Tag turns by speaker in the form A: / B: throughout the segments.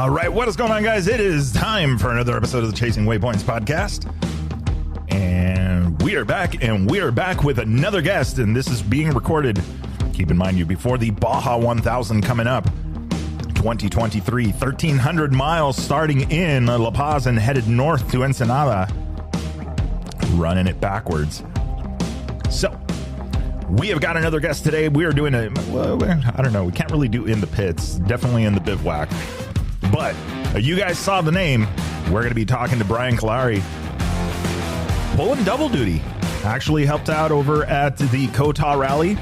A: All right, what is going on, guys? It is time for another episode of the Chasing Waypoints podcast. And we are back with another guest, and this is being recorded, keep in mind, before the Baja 1000 coming up. 2023, 1,300 miles starting in La Paz and headed north to Ensenada. Running it backwards. So, we have got another guest today. We are doing I don't know, we can't really do in the pits, definitely in the bivouac. But you guys saw the name. We're going to be talking to Brian Calliari. Pulling double duty. Actually helped out over at the Kota Rally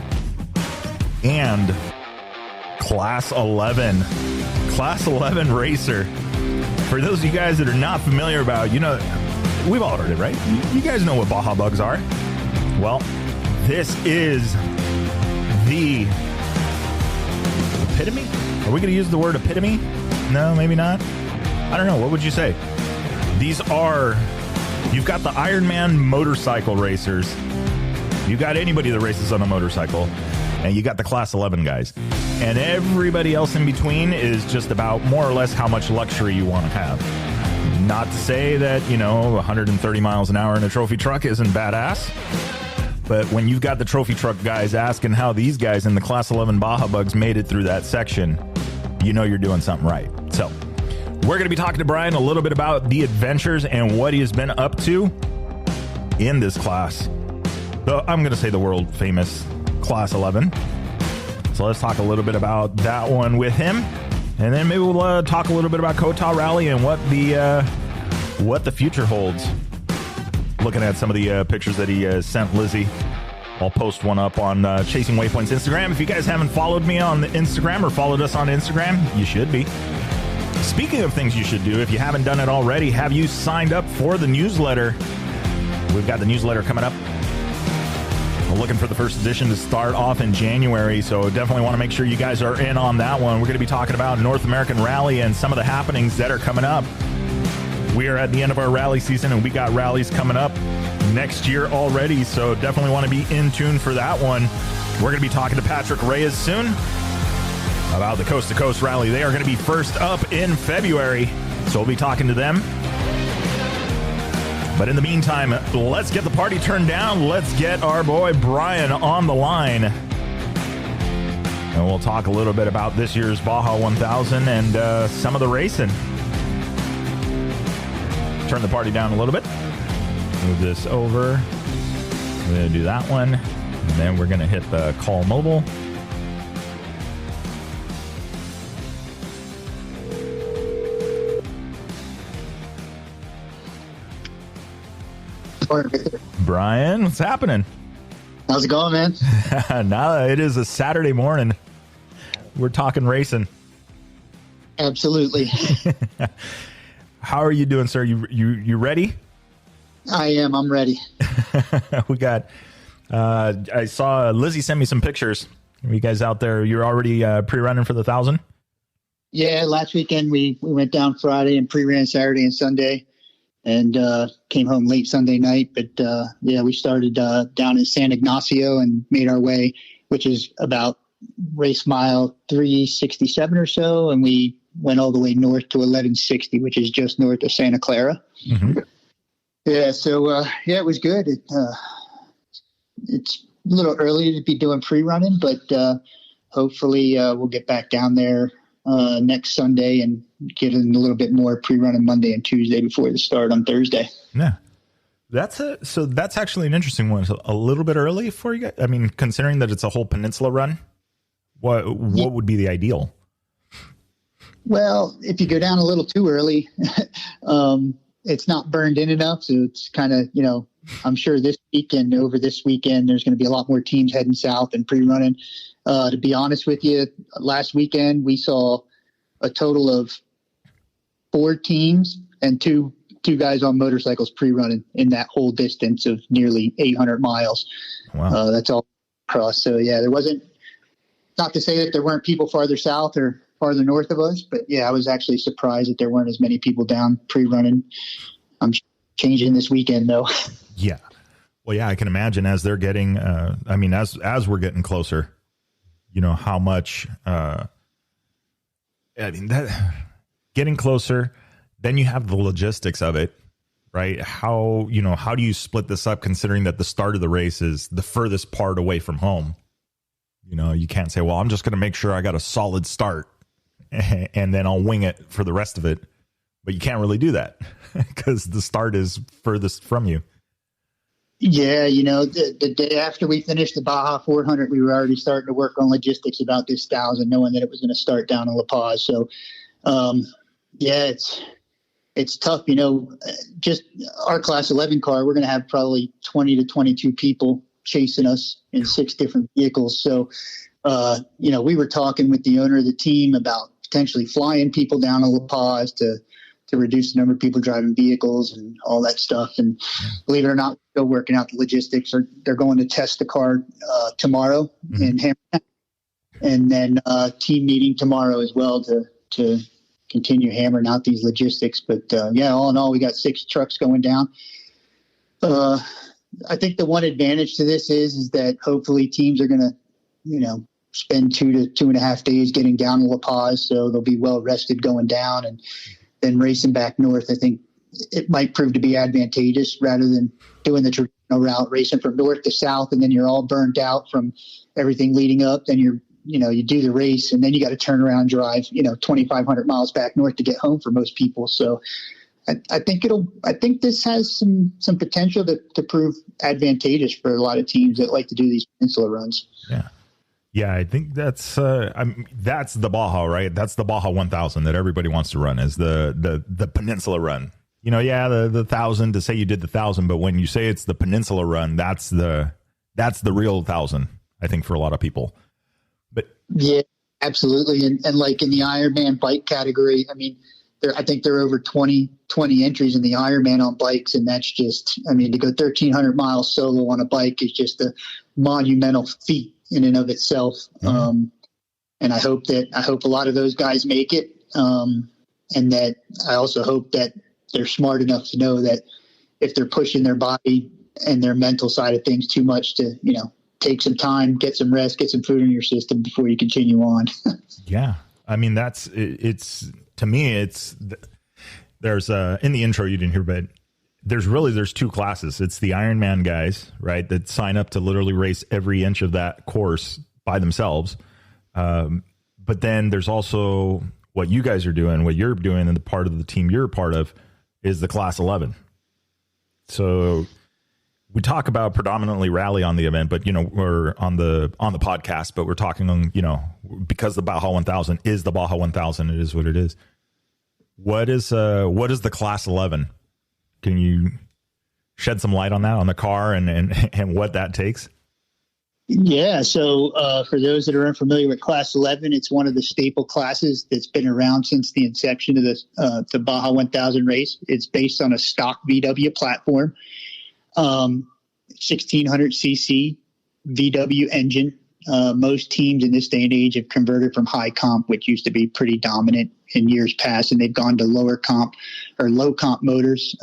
A: and Class 11 racer. For those of you guys that are not familiar about, we've all heard it, right? You guys know what Baja bugs are. Well, this is the epitome. Are we going to use the word epitome? No, maybe not. I don't know. What would you say? You've got the Ironman motorcycle racers. You got anybody that races on a motorcycle. And you got the Class 11 guys. And everybody else in between is just about more or less how much luxury you want to have. Not to say that, 130 miles an hour in a trophy truck isn't badass. But when you've got the trophy truck guys asking how these guys in the Class 11 Baja bugs made it through that section, you're doing something right. So we're going to be talking to Brian a little bit about the adventures and what he has been up to in this class. I'm going to say the world famous Class 11. So let's talk a little bit about that one with him. And then maybe we'll talk a little bit about Kota Rally and what the future holds. Looking at some of the pictures that he sent Lizzie. I'll post one up on Chasing Waypoints Instagram. If you guys haven't followed me on the Instagram or followed us on Instagram, you should be. Speaking of things you should do, if you haven't done it already, have you signed up for the newsletter? We've got the newsletter coming up. We're looking for the first edition to start off in January, so definitely want to make sure you guys are in on that one. We're going to be talking about North American Rally and some of the happenings that are coming up. We are at the end of our rally season, and we got rallies coming up next year already, so definitely want to be in tune for that one. We're going to be talking to Patrick Reyes soon about the Coast to Coast Rally. They are going to be first up in February, so we'll be talking to them. But in the meantime, let's get the party turned down. Let's get our boy Brian on the line. And we'll talk a little bit about this year's Baja 1000 and some of the racing. Turn the party down a little bit. Move this over. We're going to do that one. And then we're going to hit the call mobile. Brian, what's happening?
B: How's it going, man?
A: Now it is a Saturday morning. We're talking racing.
B: Absolutely.
A: How are you doing, sir? You ready?
B: I am. I'm ready.
A: We got. I saw Lizzie send me some pictures. Are you guys out there? You're already pre-running for the 1,000?
B: Yeah, last weekend we went down Friday and pre-ran Saturday and Sunday. And came home late Sunday night. But, we started down in San Ignacio and made our way, which is about race mile 367 or so. And we went all the way north to 1160, which is just north of Santa Clara. Mm-hmm. Yeah, so, it was good. It's a little early to be doing pre-running, but hopefully we'll get back down there next Sunday and get in a little bit more pre-running Monday and Tuesday before the start on Thursday.
A: Yeah. So that's actually an interesting one. So a little bit early for you guys. I mean, considering that it's a whole peninsula run, what would be the ideal?
B: Well, if you go down a little too early, it's not burned in enough. So it's kind of, I'm sure over this weekend, there's going to be a lot more teams heading south and pre-running. To be honest with you, last weekend we saw a total of 4 teams and two guys on motorcycles pre-running in that whole distance of nearly 800 miles. Wow. That's all across. So yeah, there wasn't, not to say that there weren't people farther south or farther north of us, but yeah, I was actually surprised that there weren't as many people down pre-running. I'm changing this weekend though.
A: Yeah. Well, yeah, I can imagine as they're getting, as we're getting closer, how much, that getting closer. Then you have the logistics of it, right? How do you split this up, considering that the start of the race is the furthest part away from home? You can't say, well, I'm just going to make sure I got a solid start and then I'll wing it for the rest of it. But you can't really do that because the start is furthest from you.
B: Yeah, the day after we finished the Baja 400, we were already starting to work on logistics about this 1,000, knowing that it was going to start down in La Paz. So, yeah, it's tough. Just our Class 11 car, we're going to have probably 20 to 22 people chasing us in 6 different vehicles. So, we were talking with the owner of the team about potentially flying people down to La Paz to reduce the number of people driving vehicles and all that stuff. And believe it or not, we're still working out the logistics. They're going to test the car tomorrow in Hamilton, and then team meeting tomorrow as well to continue hammering out these logistics. But all in all, we got 6 trucks going down. I think the one advantage to this is that hopefully teams are going to, spend 2 to 2.5 days getting down to La Paz, so they'll be well rested going down, and then racing back north. I think it might prove to be advantageous rather than doing the traditional route, racing from north to south, and then you're all burnt out from everything leading up. Then you do the race, and then you got to turn around and drive, 2,500 miles back north to get home for most people. So I think this has some potential to prove advantageous for a lot of teams that like to do these peninsula runs.
A: Yeah. Yeah, I think that's the Baja, right? That's the Baja 1000 that everybody wants to run, is the peninsula run. The 1,000, to say you did the 1,000, but when you say it's the peninsula run, that's the real 1,000, I think, for a lot of people. But
B: yeah, absolutely. And like in the Ironman bike category, I mean, I think there are over 20 entries in the Ironman on bikes, and that's just, to go 1,300 miles solo on a bike is just a monumental feat in and of itself. And I hope a lot of those guys make it. And that I also hope that they're smart enough to know that if they're pushing their body and their mental side of things too much, to, take some time, get some rest, get some food in your system before you continue on.
A: Yeah. To me, there's in the intro you didn't hear, but there's 2 classes. It's the Ironman guys, right, that sign up to literally race every inch of that course by themselves. But then there's also what you guys are doing, what you're doing, and the part of the team you're a part of is the Class 11. So we talk about predominantly rally on the event, but we're on the podcast, but we're talking on, because the Baja 1000 is the Baja 1000, it is what it is. What is the Class 11? Can you shed some light on that, on the car and what that takes?
B: Yeah. So for those that are unfamiliar with Class 11, it's one of the staple classes that's been around since the inception of the Baja 1000 race. It's based on a stock VW platform, 1600 cc VW engine. Most teams in this day and age have converted from high comp, which used to be pretty dominant in years past, and they've gone to lower comp or low comp motors.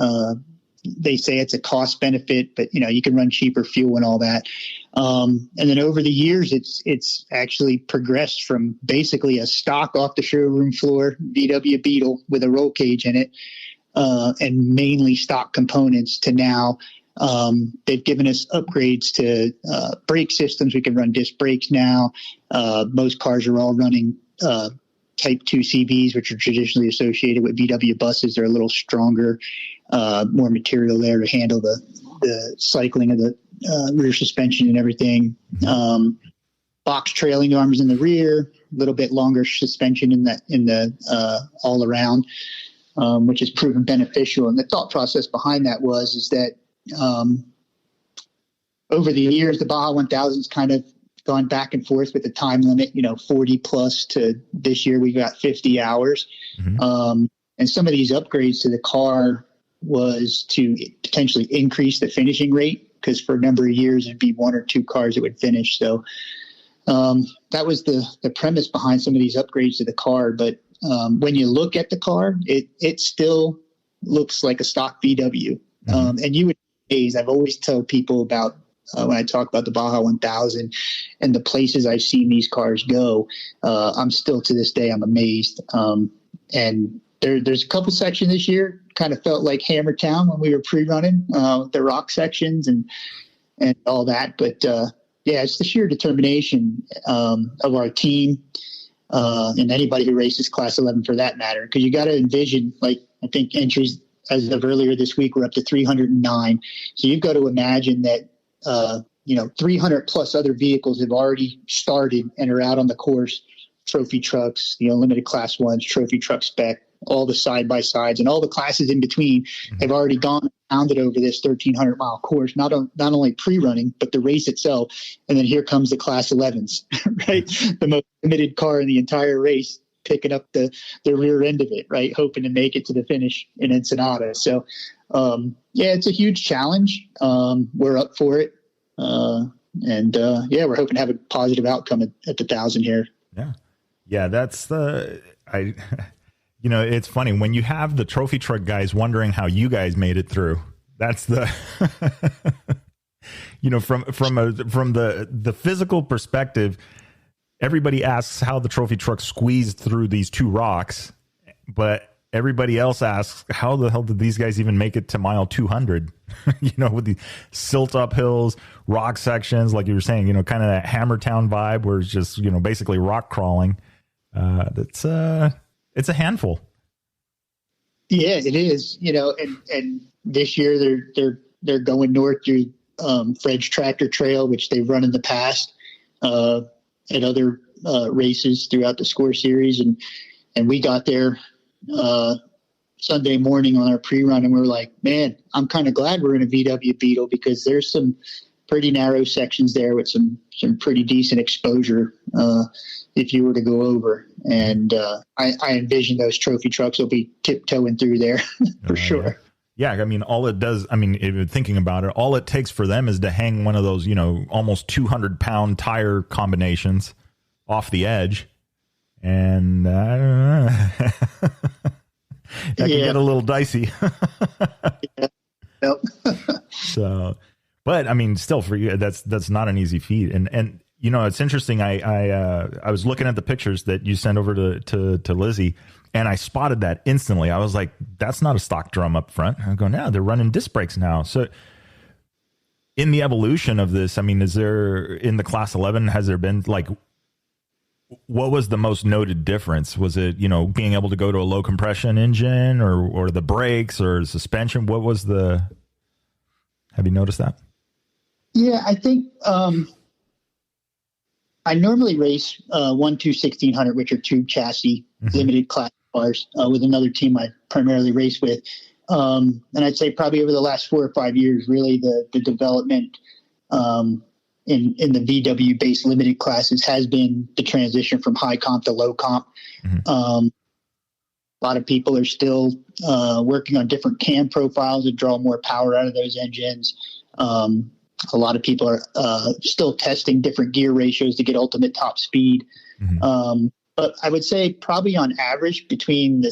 B: They say it's a cost benefit, but you can run cheaper fuel and all that. And then over the years, it's actually progressed from basically a stock off the showroom floor VW Beetle with a roll cage in it, and mainly stock components, to now they've given us upgrades to brake systems. We can run disc brakes now. Most cars are all running Type 2 CVs, which are traditionally associated with VW buses. They're a little stronger, more material there to handle the cycling of the rear suspension and everything. Box trailing arms in the rear, a little bit longer suspension in the all around, which has proven beneficial. And the thought process behind that is that over the years, the Baja 1000's kind of gone back and forth with the time limit, 40 plus, to this year we got 50 hours. And some of these upgrades to the car was to potentially increase the finishing rate, because for a number of years it'd be 1 or 2 cars that would finish. So that was the premise behind some of these upgrades to the car. But when you look at the car, it still looks like a stock VW. And you would I've always told people about when I talk about the Baja 1000 and the places I've seen these cars go. I'm still, to this day, I'm amazed. And there's a couple sections this year kind of felt like Hammer Town when we were pre-running the rock sections and all that. But it's the sheer determination of our team and anybody who races Class 11 for that matter. Because you got to envision, like I think entries as of earlier this week we're up to 309. So you've got to imagine that 300 plus other vehicles have already started and are out on the course. Trophy trucks, the unlimited Class 1s, trophy truck spec, all the side-by-sides, and all the classes in between have already gone and pounded over this 1,300-mile course, not only pre-running, but the race itself. And then here comes the Class 11s, right? The most limited car in the entire race, picking up the rear end of it, right? Hoping to make it to the finish in Ensenada. So, it's a huge challenge. We're up for it. We're hoping to have a positive outcome at the 1,000 here.
A: Yeah, that's it's funny when you have the trophy truck guys wondering how you guys made it through. That's the, from the physical perspective, everybody asks how the trophy truck squeezed through these two rocks, but everybody else asks, how the hell did these guys even make it to mile 200? With the silt up hills, rock sections, like you were saying, kind of that Hammer Town vibe where it's just, basically rock crawling. It's a handful.
B: Yeah, it is, and this year they're going north through Fred's Tractor Trail, which they've run in the past at other races throughout the Score Series. And we got there Sunday morning on our pre-run, and we were like, man, I'm kind of glad we're in a VW Beetle because there's some pretty narrow sections there with some pretty decent exposure if you were to go over. And I envision those trophy trucks will be tiptoeing through there for sure.
A: Yeah, I mean, all it does, if you're thinking about it, all it takes for them is to hang one of those, almost 200-pound tire combinations off the edge. And I don't know. That can get a little dicey. So, but still for you, that's not an easy feat. And it's interesting. I was looking at the pictures that you sent over to Lizzie, and I spotted that instantly. I was like, that's not a stock drum up front. I go, no, they're running disc brakes now. So in the evolution of this, is there, in the Class 11, has there been what was the most noted difference? Was it, being able to go to a low compression engine or the brakes or suspension? What was have you noticed that?
B: Yeah, I think, I normally race 1-2-1600, which are tube chassis, limited class cars, with another team I primarily race with. And I'd say probably over the last 4 or 5 years, really the development in the VW-based limited classes has been the transition from high comp to low comp. A lot of people are still working on different cam profiles to draw more power out of those engines. A lot of people are still testing different gear ratios to get ultimate top speed. But I would say probably on average between the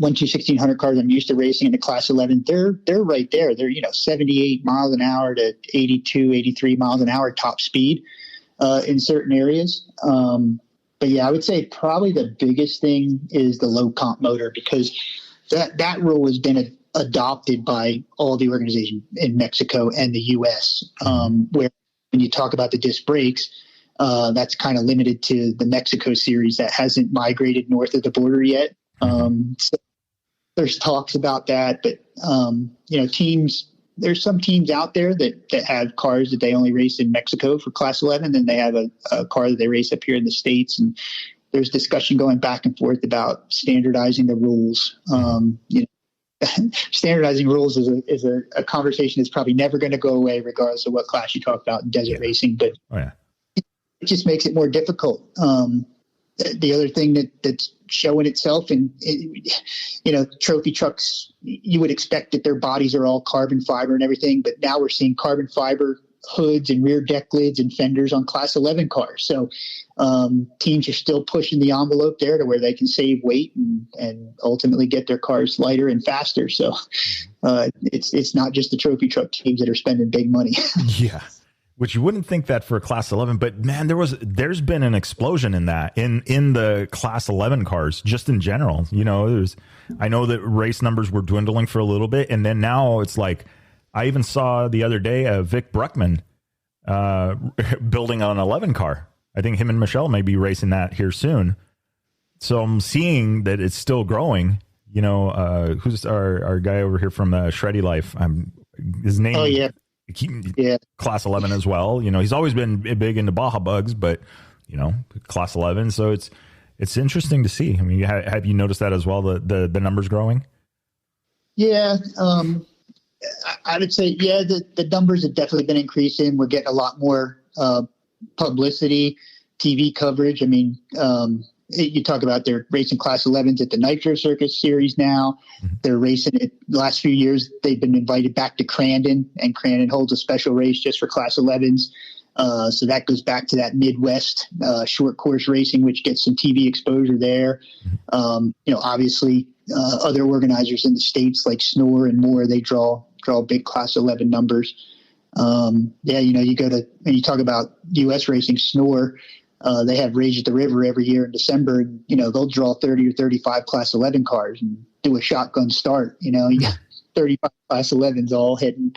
B: 1-2-1600 cars I'm used to racing in the Class 11, they're right there. They're 78 miles an hour to 82, 83 miles an hour top speed in certain areas. But yeah, I would say probably the biggest thing is the low comp motor, because that rule has been adopted by all the organizations in Mexico and the U.S. Where when you talk about the disc brakes, that's kind of limited to the Mexico series that hasn't migrated north of the border yet. So there's talks about that, but there's some teams out there that have cars that they only race in Mexico for Class 11, and they have a car that they race up here in the States, and there's discussion going back and forth about standardizing the rules. Standardizing rules is a conversation that's probably never going to go away, regardless of what class you talk about in desert racing. But it just makes it more difficult. The other thing that's showing itself, and trophy trucks, you would expect that their bodies are all carbon fiber and everything, but now we're seeing carbon fiber hoods and rear deck lids and fenders on Class 11 cars. So teams are still pushing the envelope there to where they can save weight and ultimately get their cars lighter and faster. So it's not just the trophy truck teams that are spending big money.
A: Yeah. which you wouldn't think that for a class 11, but man, there's been an explosion in that in the class 11 cars, just in general. You know, I know that race numbers were dwindling for a little bit. And then now it's like, I even saw the other day, Vic Bruckman, building an 11 car. I think him and Michelle may be racing that here soon. So I'm seeing that it's still growing. You know, who's our guy over here from Shreddy Life? His name.
B: Oh yeah.
A: Class 11 as well. You know, he's always been big into Baja bugs, but you know, class 11. So it's interesting to see. I mean, have you noticed that as well? The numbers growing?
B: Yeah. I would say, yeah, the numbers have definitely been increasing. We're getting a lot more publicity, TV coverage. I mean, you talk about they're racing class 11s at the Nitro Circus series now. Mm-hmm. They're racing it the last few years. They've been invited back to Crandon, and Crandon holds a special race just for class 11s. So that goes back to that Midwest short course racing, which gets some TV exposure there. Mm-hmm. You know, obviously other organizers in the States like Snore and more, they draw big class 11 numbers. Yeah, you know, when you talk about U.S. racing, Snore, they have Rage at the River every year in December, and, you know, they'll draw 30 or 35 class 11 cars and do a shotgun start. You know, you got 35 class 11s all heading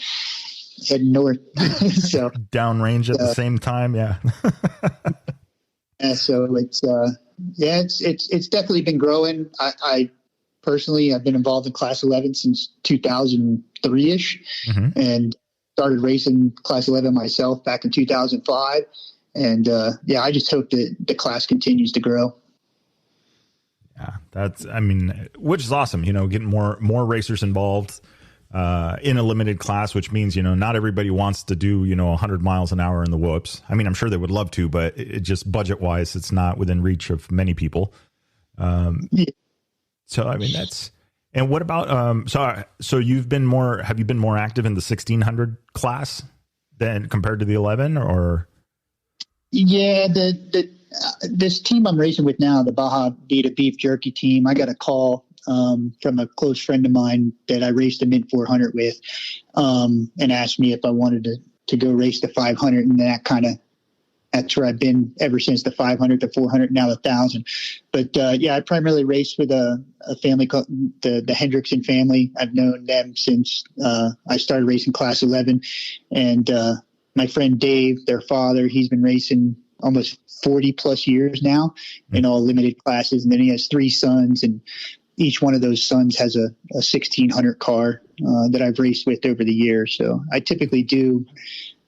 B: north. So
A: downrange at the same time. Yeah.
B: Yeah. So it's definitely been growing. I personally, I've been involved in class 11 since 2003 ish, mm-hmm. and started racing class 11 myself back in 2005. And yeah, I just hope that the class continues to grow.
A: Yeah, which is awesome. You know, getting more racers involved in a limited class, which means, you know, not everybody wants to do, you know, 100 miles an hour in the whoops. I mean, I'm sure they would love to, but it just budget wise, it's not within reach of many people. Yeah. So, I mean, and what about, so have you been more active in the 1600 class than compared to the 11 or?
B: Yeah, this team I'm racing with now, the Baja Beta Beef Jerky team, I got a call from a close friend of mine that I raced the Mint 400 with, and asked me if I wanted to go race the 500, and that's where I've been ever since, the 500, the 400, now the 1,000. But yeah, I primarily raced with a family called the Hendrickson family. I've known them since I started racing class 11, and my friend Dave, their father, he's been racing almost 40 plus years now in all limited classes. And then he has 3 sons, and each one of those sons has a 1600 car that I've raced with over the years. So I typically do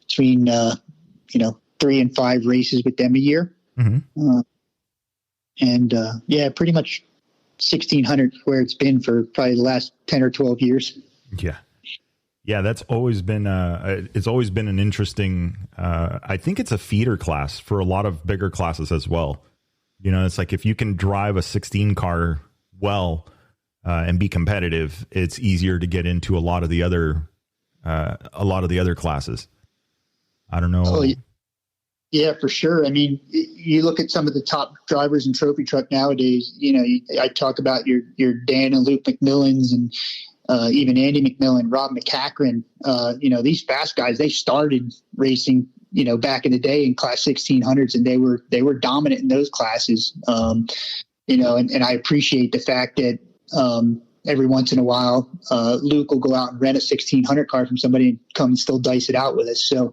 B: between, 3 and 5 races with them a year. Mm-hmm. Yeah, pretty much 1600 where it's been for probably the last 10 or 12 years.
A: Yeah. Yeah, that's always been it's always been an interesting. I think it's a feeder class for a lot of bigger classes as well. You know, it's like if you can drive a 16 car well and be competitive, it's easier to get into a lot of the other classes. I don't know.
B: Oh, yeah, for sure. I mean, you look at some of the top drivers in trophy truck nowadays. You know, I talk about your Dan and Luke McMillans and. Even Andy McMillan, Rob McCachran, you know, these fast guys, they started racing, you know, back in the day in class 1600s, and they were dominant in those classes. You know, and I appreciate the fact that every once in a while, Luke will go out and rent a 1600 car from somebody and come and still dice it out with us. So,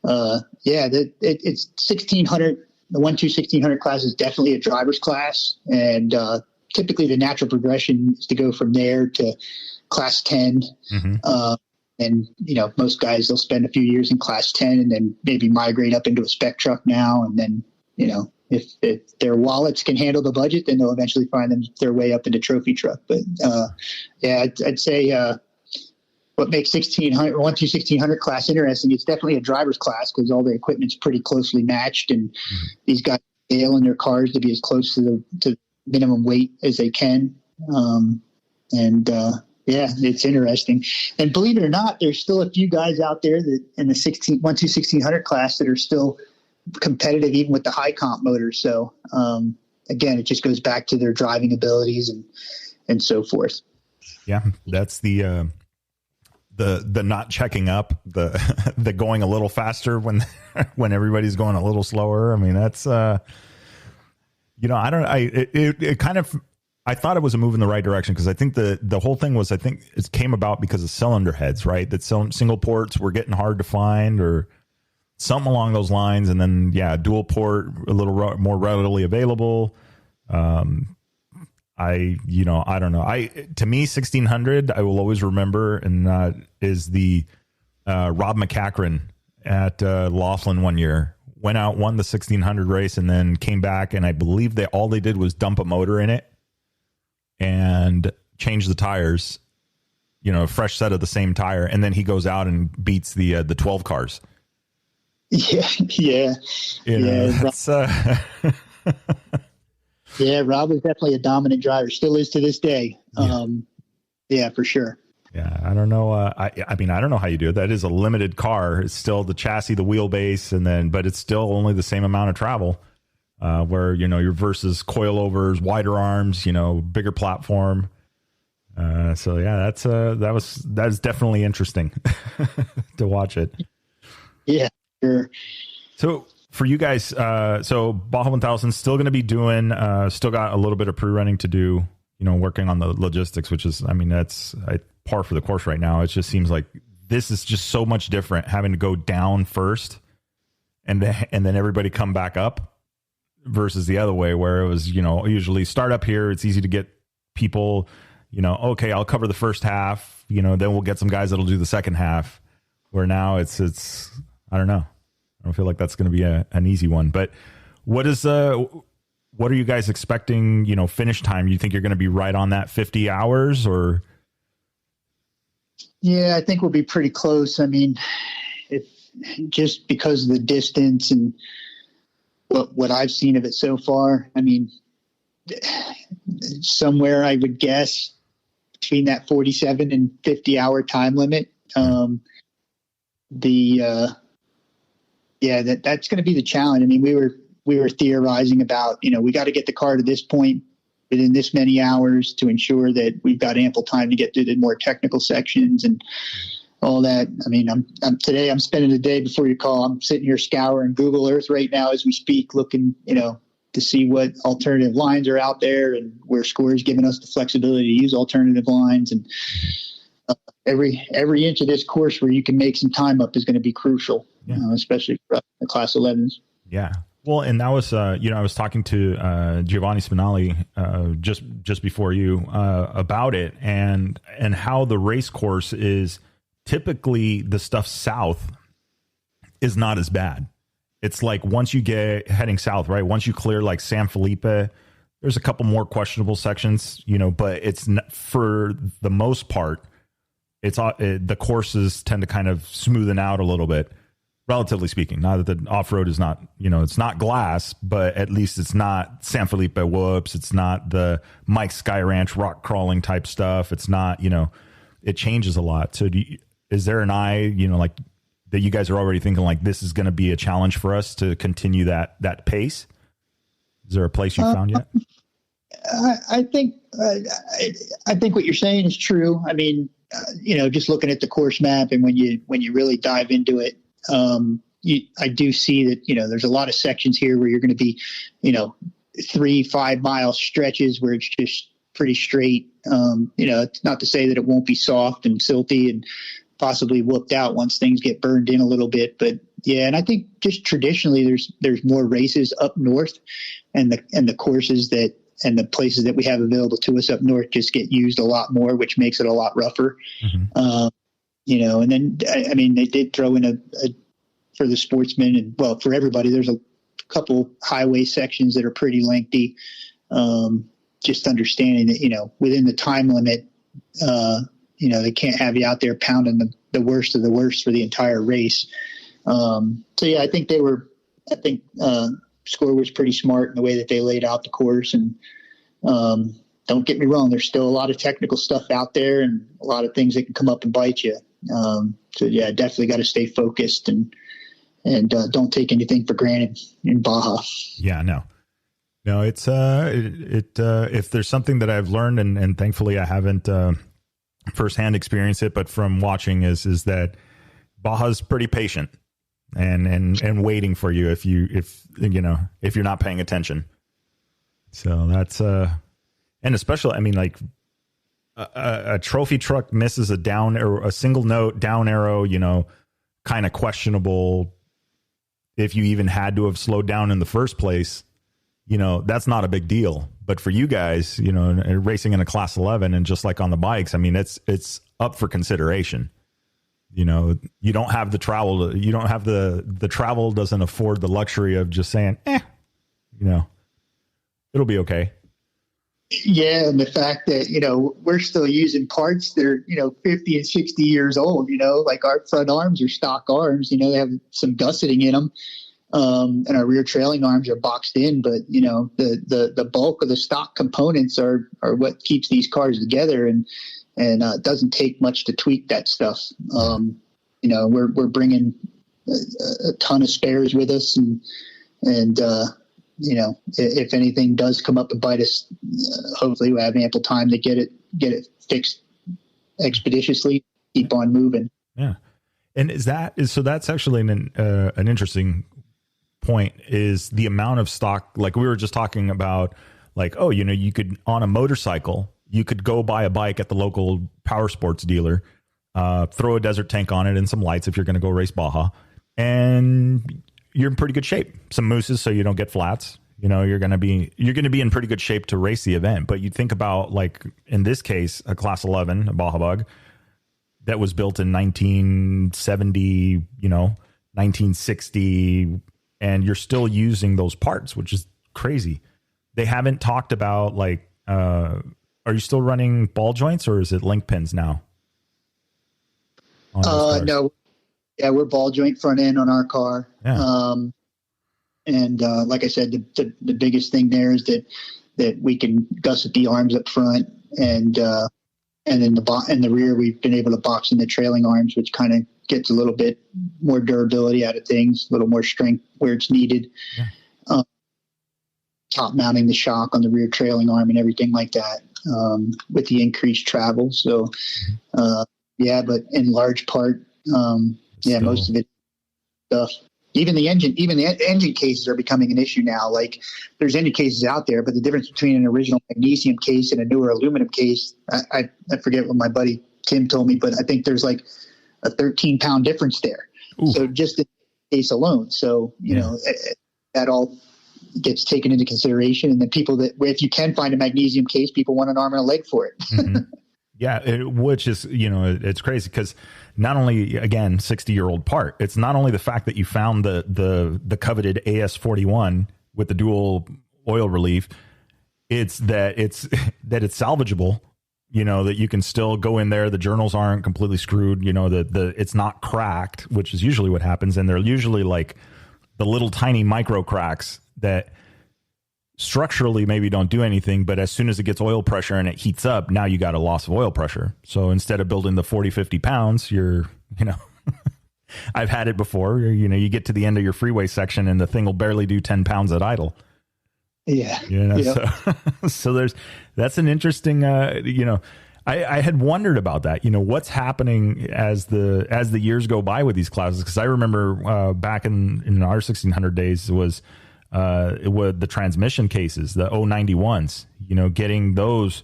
B: yeah, it's 1600. The 1-2-1600 class is definitely a driver's class, and typically the natural progression is to go from there to class 10. Mm-hmm. And, you know, most guys, they'll spend a few years in class 10 and then maybe migrate up into a spec truck now. And then, you know, if their wallets can handle the budget, then they'll eventually find their way up into trophy truck. But, yeah, I'd say what makes 1-2-1600 class interesting, it's definitely a driver's class because all the equipment's pretty closely matched, and mm-hmm. these guys scale in their cars to be as close to the minimum weight as they can. Yeah, it's interesting. And believe it or not, there's still a few guys out there that in the 1-2-1600 class that are still competitive even with the high comp motors. So, again, it just goes back to their driving abilities and so forth.
A: Yeah, that's the the not checking up, the going a little faster when when everybody's going a little slower. I mean, that's it kind of, I thought it was a move in the right direction, because I think the whole thing was, I think it came about because of cylinder heads, right? That single ports were getting hard to find or something along those lines. And then, dual port, a little more readily available. I don't know. To me, 1600, I will always remember, and is the Rob McCachran at Laughlin one year. Went out, won the 1600 race, and then came back, and I believe all they did was dump a motor in it and change the tires, a fresh set of the same tire, and then he goes out and beats the 12 cars.
B: Yeah.
A: That's
B: yeah, Rob was definitely a dominant driver. Still is to this day. Yeah, for sure.
A: Yeah, I don't know. I mean, I don't know how you do it. That is a limited car. It's still the chassis, the wheelbase, but it's still only the same amount of travel. Where your versus coilovers, wider arms, bigger platform. So yeah, that's definitely interesting to watch it.
B: Yeah, sure.
A: So for you guys, so Baja 1000 still going to be doing, still got a little bit of pre-running to do, working on the logistics, which is, I mean, that's par for the course right now. It just seems like this is just so much different, having to go down first and then everybody come back up versus the other way, where it was, usually start up here. It's easy to get people, okay, I'll cover the first half, then we'll get some guys that'll do the second half, where now it's, I don't know. I don't feel like that's going to be an easy one, but what are you guys expecting, finish time? You think you're going to be right on that 50 hours or?
B: Yeah, I think we'll be pretty close. I mean, just because of the distance and what I've seen of it so far, I mean, somewhere I would guess between that 47 and 50 hour time limit. That's going to be the challenge. I mean, we were theorizing about, we got to get the car to this point within this many hours to ensure that we've got ample time to get through the more technical sections and all that. I mean, today I'm spending the day before you call. I'm sitting here scouring Google Earth right now as we speak, looking, to see what alternative lines are out there and where Score is giving us the flexibility to use alternative lines. And every inch of this course where you can make some time up is going to be crucial, especially for the Class 11s.
A: Yeah. Well, and that was, I was talking to Giovanni Spinelli just before you about it, and how the race course is typically, the stuff south is not as bad. It's like once you get heading south, right? Once you clear like San Felipe, there's a couple more questionable sections, but it's for the most part, the courses tend to kind of smoothen out a little bit. Relatively speaking, not that the off-road is not, it's not glass, but at least it's not San Felipe whoops. It's not the Mike Sky Ranch rock crawling type stuff. It's not, it changes a lot. So is there an eye, like that you guys are already thinking like this is going to be a challenge for us to continue that pace? Is there a place you found yet?
B: I think what you're saying is true. I mean, just looking at the course map and when you really dive into it, I do see that, there's a lot of sections here where you're going to be, 3-5 mile stretches where it's just pretty straight. It's not to say that it won't be soft and silty and possibly whooped out once things get burned in a little bit, but yeah. And I think just traditionally there's more races up north and the courses and the places that we have available to us up north just get used a lot more, which makes it a lot rougher. Mm-hmm. And then, I mean, they did throw in a for the sportsmen and, well, for everybody, there's a couple highway sections that are pretty lengthy. Just understanding that, within the time limit, they can't have you out there pounding the worst of the worst for the entire race. So yeah, I think Score was pretty smart in the way that they laid out the course. And, don't get me wrong, there's still a lot of technical stuff out there and a lot of things that can come up and bite you. So yeah, definitely got to stay focused and don't take anything for granted in Baja.
A: Yeah, no, it's if there's something that I've learned and thankfully I haven't firsthand experience it, but from watching is that Baja's pretty patient and waiting for you if you're not paying attention. So that's and especially, I mean, like a trophy truck misses a down or a single note down arrow, kind of questionable if you even had to have slowed down in the first place. That's not a big deal. But for you guys, racing in a class 11 and just like on the bikes, I mean, it's up for consideration. You don't have the travel. You don't have the travel doesn't afford the luxury of just saying, it'll be okay.
B: Yeah. And the fact that, we're still using parts that are, 50 and 60 years old, like our front arms are stock arms, they have some gusseting in them. And our rear trailing arms are boxed in, but the bulk of the stock components are what keeps these cars together. And it doesn't take much to tweak that stuff. We're bringing a ton of spares with us, and if anything does come up and bite us, hopefully we have ample time to get it fixed expeditiously. Keep on moving.
A: Yeah, and so that's actually an interesting point, is the amount of stock. Like we were just talking about, like, you could, on a motorcycle, you could go buy a bike at the local power sports dealer, throw a desert tank on it and some lights if you're going to go race Baja, and you're in pretty good shape. Some mooses so you don't get flats. You're going to be in pretty good shape to race the event. But you think about, like, in this case, a class 11, a Baja Bug that was built in 1970, 1960, and you're still using those parts, which is crazy. They haven't talked about, like, are you still running ball joints, or is it link pins now?
B: No. Yeah, we're ball joint front end on our car.
A: Yeah.
B: And like I said, the biggest thing there is that we can gusset the arms up front, and in the rear we've been able to box in the trailing arms, which kind of gets a little bit more durability out of things, a little more strength where it's needed. Yeah. Top mounting the shock on the rear trailing arm and everything like that, with the increased travel. So, but in large part, most of it stuff. Even the engine cases are becoming an issue now. Like, there's engine cases out there, but the difference between an original magnesium case and a newer aluminum case, I forget what my buddy Tim told me, but I think there's like a 13-pound difference there. Ooh. So just the case alone. So, that all gets taken into consideration. And then people if you can find a magnesium case, people want an arm and a leg for it.
A: Mm-hmm. Yeah. Which is, it's crazy because not only, again, 60-year-old part, it's not only the fact that you found the coveted AS41 with the dual oil relief, it's that it's salvageable, that you can still go in there. The journals aren't completely screwed, it's not cracked, which is usually what happens. And they're usually like the little tiny micro cracks that structurally maybe don't do anything, but as soon as it gets oil pressure and it heats up, now you got a loss of oil pressure. So instead of building the 40, 50 pounds, you're, I've had it before, you get to the end of your freeway section and the thing will barely do 10 pounds at idle.
B: Yeah.
A: Yep. So that's an interesting, I had wondered about that, what's happening as the years go by with these classes. Cause I remember, back in our 1600 days was the transmission cases, the 091s, getting those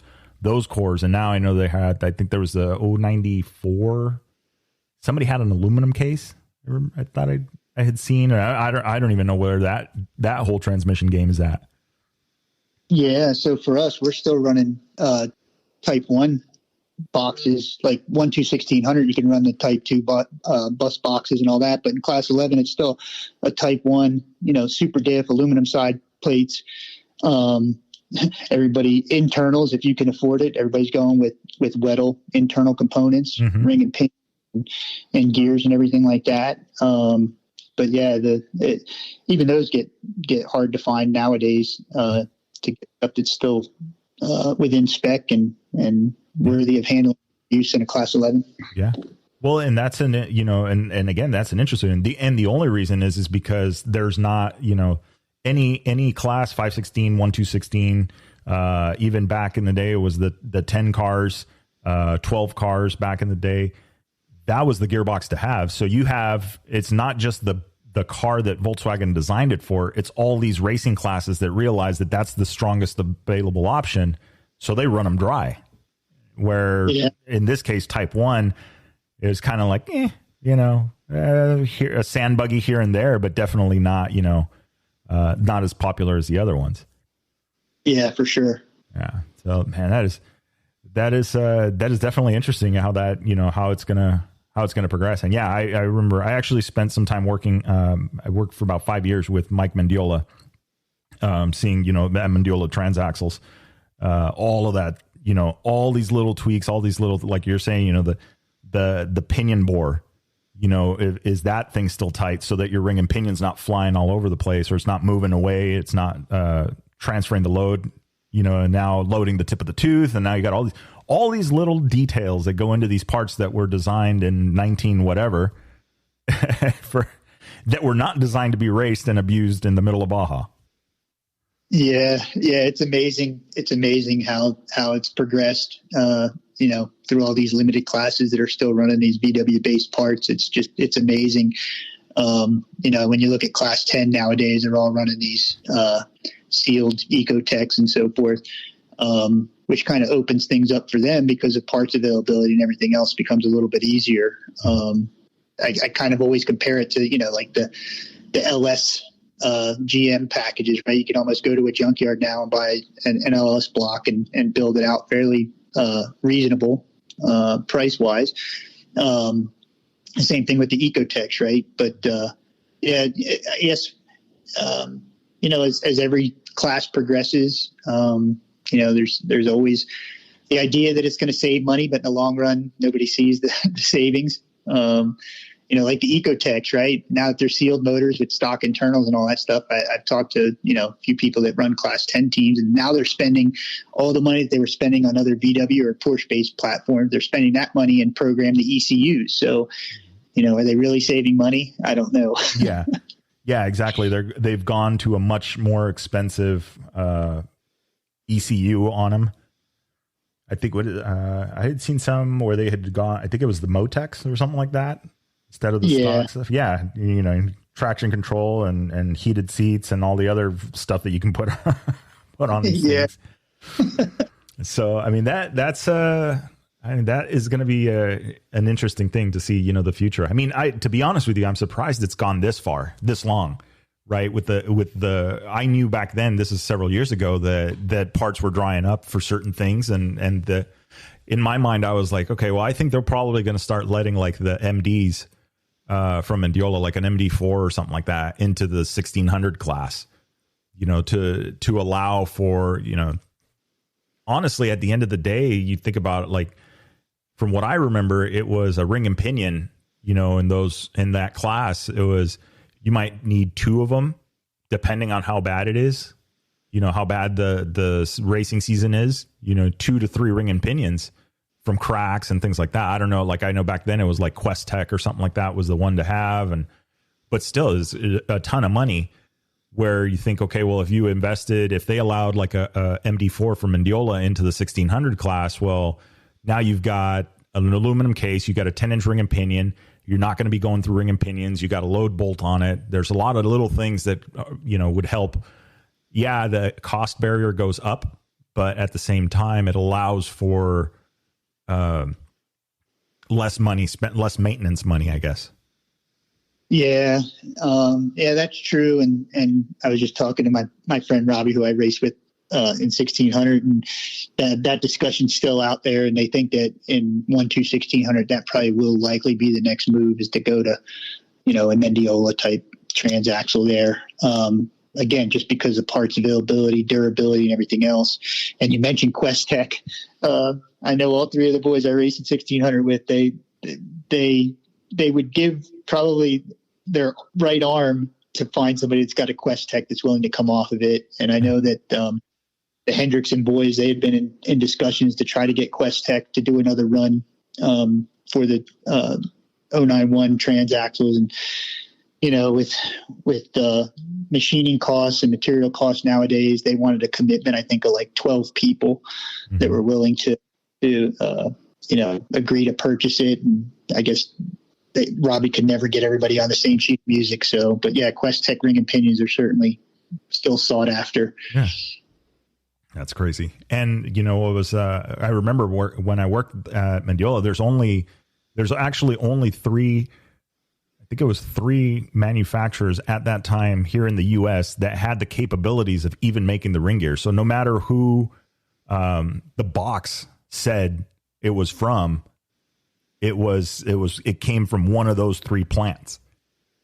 A: cores. And now I know I think there was the 094. Somebody had an aluminum case. I thought I had seen, or I don't even know where that whole transmission game is at.
B: Yeah. So for us, we're still running, type 1 boxes, like 1-2-1600. You can run the type 2 bus boxes and all that, but in class 11 it's still a type 1, super diff aluminum side plates. Everybody internals, if you can afford it, everybody's going with Weddell internal components, mm-hmm. ring and pin and gears and everything like that. But yeah, even those get hard to find nowadays, to get up that's still within spec and worthy of handling use in a class 11.
A: Yeah. Well, and that's and again, that's an interesting, and the only reason is because there's not, any class 516, 1216, even back in the day, it was the 10 cars, 12 cars back in the day. That was the gearbox to have. So it's not just the car that Volkswagen designed it for. It's all these racing classes that realize that that's the strongest available option. So they run them dry. Where in this case, Type 1 is kind of like, here, a sand buggy here and there, but definitely not, not as popular as the other ones. Yeah,
B: for sure.
A: Yeah. So man, that is definitely interesting how that, how it's going to progress. And yeah, I remember I actually spent some time working. I worked for about 5 years with Mike Mendiola, seeing, Mendiola transaxles, all of that, all these little tweaks, all these little, like you're saying, the pinion bore, is that thing still tight so that your ring and pinion's not flying all over the place, or it's not moving away. It's not, transferring the load, and now loading the tip of the tooth. And now you got all these little details that go into these parts that were designed in 19 whatever that were not designed to be raced and abused in the middle of Baja.
B: Yeah. It's amazing. It's amazing how it's progressed, through all these limited classes that are still running these VW based parts. It's amazing. When you look at class 10 nowadays, they're all running these, sealed Ecotechs and so forth, which kind of opens things up for them because of parts availability and everything else becomes a little bit easier. I kind of always compare it to, like the LS GM packages, right? You can almost go to a junkyard now and buy an LS block and build it out fairly reasonable price wise. Same thing with the Ecotechs, right? But I guess as every class progresses, there's always the idea that it's going to save money, but in the long run, nobody sees the savings. Like the Ecotechs, right? Now that they're sealed motors with stock internals and all that stuff, I've talked to, a few people that run class 10 teams, and now they're spending all the money that they were spending on other VW or Porsche-based platforms. They're spending that money and program the ECUs. So, are they really saving money? I don't know.
A: Yeah, exactly. They've gone to a much more expensive ECU on them. I think I had seen some where they had gone, I think it was the Motex or something like that instead of the stock stuff. Yeah. Traction control and heated seats and all the other stuff that you can put on these things. So, that is going to be an interesting thing to see, the future. To be honest with you, I'm surprised it's gone this far, this long, right? I knew back then, this is several years ago, that parts were drying up for certain things. And in my mind, I was like, okay, well, I think they're probably going to start letting like the MDs from Mendiola, like an MD4 or something like that, into the 1600 class, to allow for, honestly, at the end of the day, you think about it, like, from what I remember, it was a ring and pinion, in that class, it was, you might need two of them depending on how bad it is, how bad the racing season is, 2 to 3 ring and pinions from cracks and things like that. I don't know. Like, I know back then it was like Quest Tech or something like that was the one to have. But still is a ton of money where you think, okay, well, if they allowed like a MD4 from Mendiola into the 1600 class, well, now you've got an aluminum case, you got a 10-inch ring and pinion. You're not going to be going through ring and pinions. You got a load bolt on it. There's a lot of little things that, would help. Yeah, the cost barrier goes up, but at the same time, it allows for less money spent, less maintenance money, I guess.
B: Yeah, that's true. And I was just talking to my friend Robbie, who I raced with in 1600, and that discussion's still out there. And they think that in 1600, that probably will likely be the next move, is to go to, a Mendiola type transaxle there. Again, just because of parts availability, durability, and everything else. And you mentioned Quest Tech. I know all three of the boys I raced in 1600 with, they would give probably their right arm to find somebody that's got a Quest Tech that's willing to come off of it. And I know that the Hendrickson boys, they had been in discussions to try to get Quest Tech to do another run for the 091 transaxles. And, with machining costs and material costs nowadays, they wanted a commitment, I think, of like 12 people that were willing to agree to purchase it. And I guess Robbie could never get everybody on the same sheet of music. So, but yeah, Quest Tech ring and pinions are certainly still sought after.
A: Yeah. That's crazy. And it was, I remember when I worked at Mendiola, there's actually only three manufacturers at that time here in the US that had the capabilities of even making the ring gear. So no matter who, the box said it was from, it came from one of those three plants.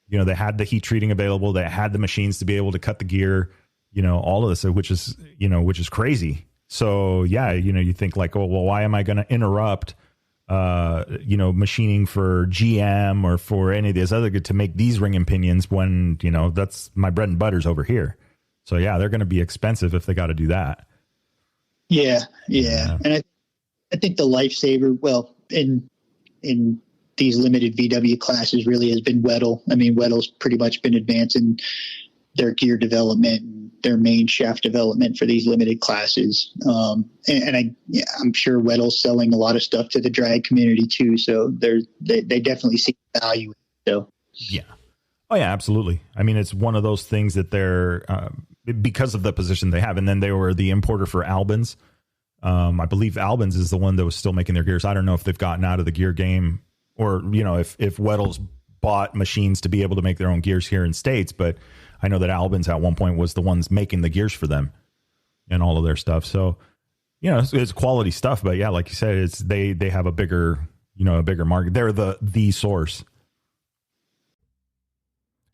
A: They had the heat treating available. They had the machines to be able to cut the gear, all of this, which is crazy. So yeah, you think like, oh, well, why am I going to interrupt, machining for GM or for any of these other to make these ring and pinions when, that's my bread and butter's over here. So yeah, they're going to be expensive if they got to do that.
B: Yeah. And I think the lifesaver, well, in these limited VW classes really has been Weddle. I mean, Weddle's pretty much been advancing their gear development and their main shaft development for these limited classes. I'm sure Weddle's selling a lot of stuff to the drag community too. So they definitely see value. So
A: yeah. Oh yeah, absolutely. I mean, it's one of those things that they're, because of the position they have. And then they were the importer for Albans. I believe Albans is the one that was still making their gears. I don't know if they've gotten out of the gear game or, if Weddle's bought machines to be able to make their own gears here in States, but I know that Albans at one point was the ones making the gears for them and all of their stuff. So, it's quality stuff, but yeah, like you said, it's, they have a bigger market. They're the source.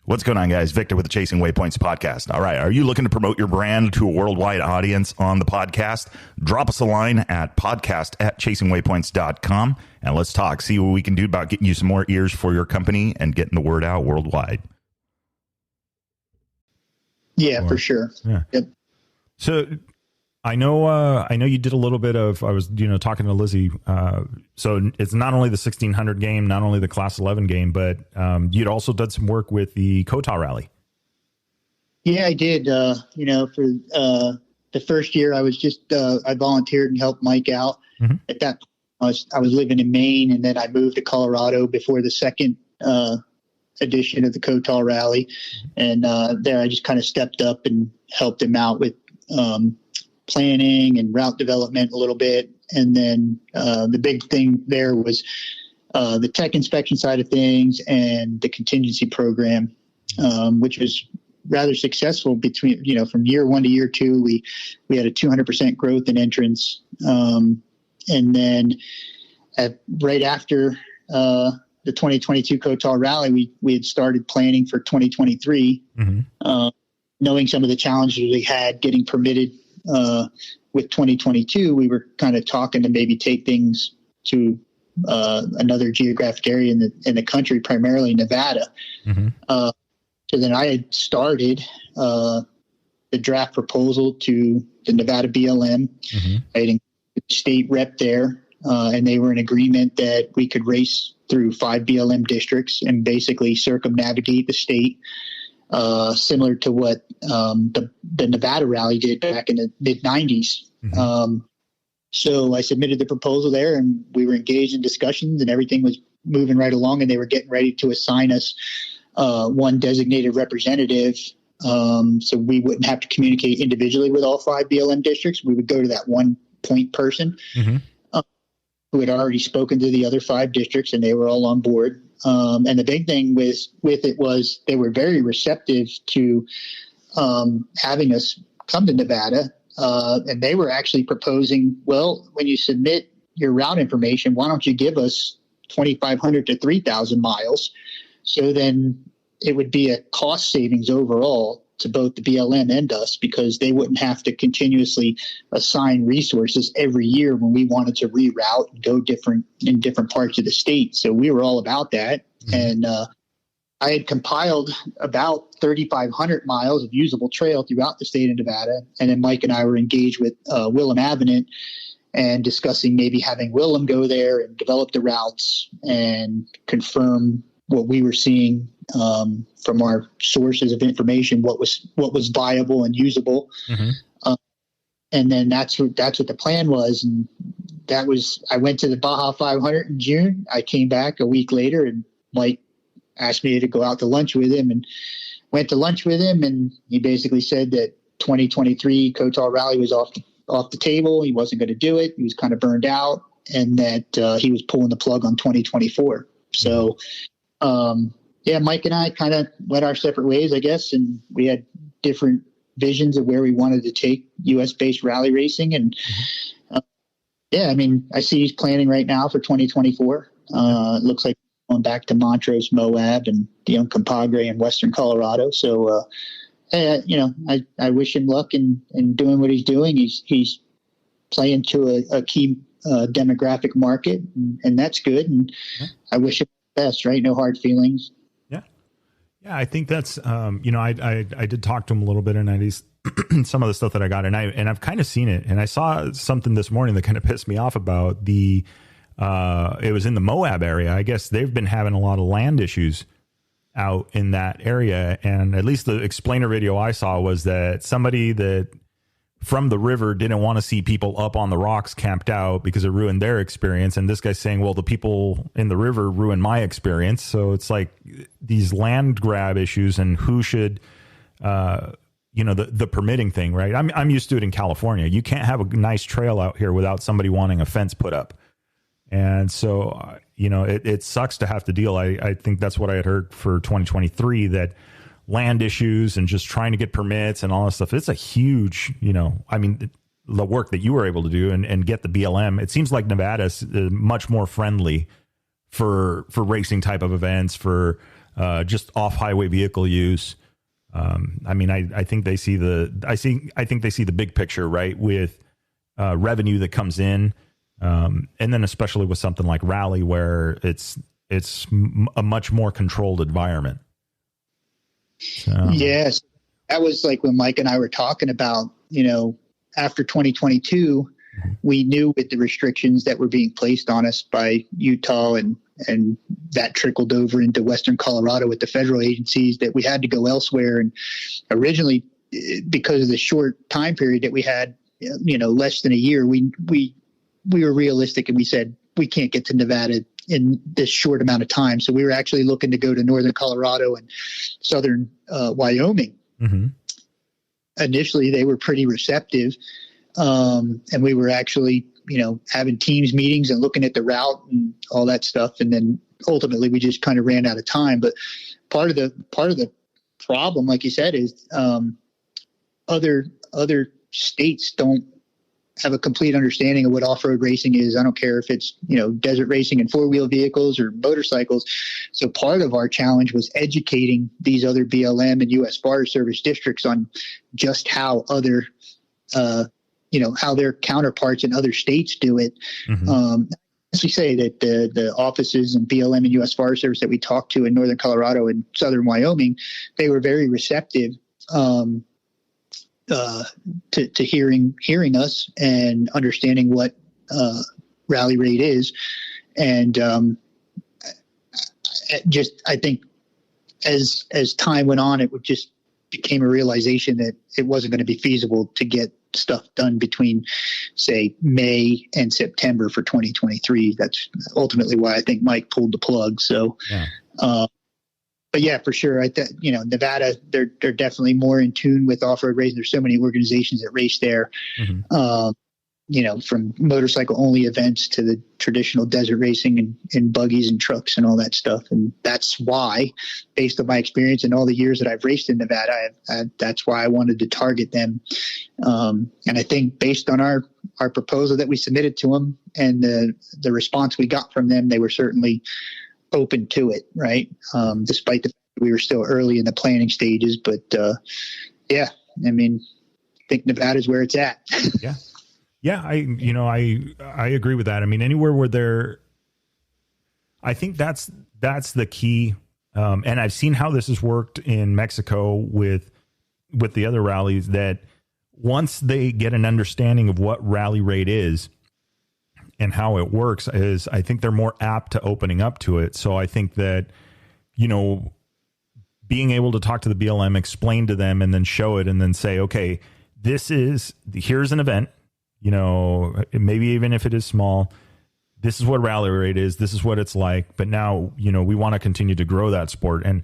A: What's going on, guys? Victor with the Chasing Waypoints podcast. All right. Are you looking to promote your brand to a worldwide audience on the podcast? Drop us a line at podcast@chasingwaypoints.com and let's talk. See what we can do about getting you some more ears for your company and getting the word out worldwide.
B: Yeah, for sure.
A: Yeah.
B: Yep.
A: So I know you did a little bit of, I was, talking to Lizzie. So it's not only the 1600 game, not only the class 11 game, but you'd also done some work with the Kota rally.
B: Yeah, I did. For the first year I was just, I volunteered and helped Mike out. Mm-hmm. At that point, I was living in Maine, and then I moved to Colorado before the second, edition of the Kota rally. And, there I just kind of stepped up and helped him out with, planning and route development a little bit. And then the big thing there was the tech inspection side of things and the contingency program, which was rather successful from year one to year two. We had a 200% growth in entrance. And then right after the 2022 Kota rally, we had started planning for 2023, mm-hmm. Knowing some of the challenges we had getting permitted with 2022, we were kind of talking to maybe take things to another geographic area in the country, primarily Nevada. Mm-hmm. So then I had started the draft proposal to the Nevada BLM. Mm-hmm. I had the state rep there, and they were in agreement that we could race through 5 BLM districts and basically circumnavigate the state. Similar to what the Nevada rally did back in the mid-90s. Mm-hmm. So I submitted the proposal there, and we were engaged in discussions, and everything was moving right along, and they were getting ready to assign us one designated representative, so we wouldn't have to communicate individually with all 5 BLM districts. We would go to that one point person, mm-hmm. Who had already spoken to the other 5 districts, and they were all on board. And the big thing with it was they were very receptive to having us come to Nevada. And they were actually proposing, well, when you submit your route information, why don't you give us 2,500 to 3,000 miles? So then it would be a cost savings overall to both the BLM and us, because they wouldn't have to continuously assign resources every year when we wanted to reroute and go in different parts of the state. So we were all about that. Mm-hmm. And I had compiled about 3,500 miles of usable trail throughout the state of Nevada. And then Mike and I were engaged with Willem Avenant and discussing maybe having Willem go there and develop the routes and confirm what we were seeing from our sources of information, what was viable and usable. Mm-hmm. And then that's what the plan was. And I went to the Baja 500 in June. I came back a week later, and Mike asked me to go out to lunch with him, and went to lunch with him. And he basically said that 2023 Cotal Rally was off the table. He wasn't going to do it. He was kind of burned out, and that he was pulling the plug on 2024. So, Mike and I kind of went our separate ways, I guess, and we had different visions of where we wanted to take U.S.-based rally racing. And I see he's planning right now for 2024. It looks like going back to Montrose, Moab, and the Uncompahgre in Western Colorado. So, I wish him luck in doing what he's doing. He's playing to a key demographic market, and that's good. And I wish him the best, right? No hard feelings.
A: Yeah, I think that's, I did talk to him a little bit, and he's some of the stuff that I got, and I've kind of seen it. And I saw something this morning that kind of pissed me off about it was in the Moab area. I guess they've been having a lot of land issues out in that area. And at least the explainer video I saw was that somebody that from the river didn't want to see people up on the rocks camped out because it ruined their experience. And this guy's saying, well, the people in the river ruined my experience. So it's like these land grab issues and who should, the permitting thing, right? I'm used to it in California. You can't have a nice trail out here without somebody wanting a fence put up. And so, it sucks to have to deal. I think that's what I had heard for 2023, that land issues and just trying to get permits and all that stuff. It's a huge, the work that you were able to do and get the BLM. It seems like Nevada's much more friendly for racing type of events, for just off highway vehicle use. I think they see the big picture, right? With revenue that comes in. And then especially with something like Rally, where it's a much more controlled environment. So.
B: Yes, that was like when Mike and I were talking about, after 2022, we knew with the restrictions that were being placed on us by Utah and that trickled over into Western Colorado with the federal agencies, that we had to go elsewhere. And originally, because of the short time period that we had, less than a year, we were realistic, and we said, we can't get to Nevada in this short amount of time. So we were actually looking to go to northern Colorado and southern Wyoming. Mm-hmm. Initially, they were pretty receptive. And we were actually, having teams meetings and looking at the route and all that stuff. And then ultimately we just kind of ran out of time. But part of the problem, like you said, is other states don't have a complete understanding of what off-road racing is. I don't care if it's, desert racing and four-wheel vehicles or motorcycles. So part of our challenge was educating these other BLM and U.S. Forest Service districts on just how other, how their counterparts in other states do it. Mm-hmm. As we say, that the offices and BLM and U.S. Forest Service that we talked to in northern Colorado and southern Wyoming, they were very receptive to hearing us and understanding what rally rate is. And I think as time went on, it would just became a realization that it wasn't going to be feasible to get stuff done between, say, May and September for 2023. That's ultimately why I think Mike pulled the plug. So, but yeah, for sure. Nevada, they're definitely more in tune with off-road racing. There's so many organizations that race there, from motorcycle only events to the traditional desert racing and buggies and trucks and all that stuff. And that's why, based on my experience and all the years that I've raced in Nevada, that's why I wanted to target them. And I think based on our proposal that we submitted to them and the response we got from them, they were certainly open to it, right? Despite the fact that we were still early in the planning stages, but I think Nevada's where it's at.
A: Yeah, I agree with that. I mean, anywhere where I think that's the key. And I've seen how this has worked in Mexico with the other rallies, that once they get an understanding of what rally rate is and how it works, is I think they're more apt to opening up to it. So I think that, being able to talk to the BLM, explain to them, and then show it, and then say, okay, here's an event. maybe even if it is small, this is what rally raid is. This is what it's like. But now, we want to continue to grow that sport. And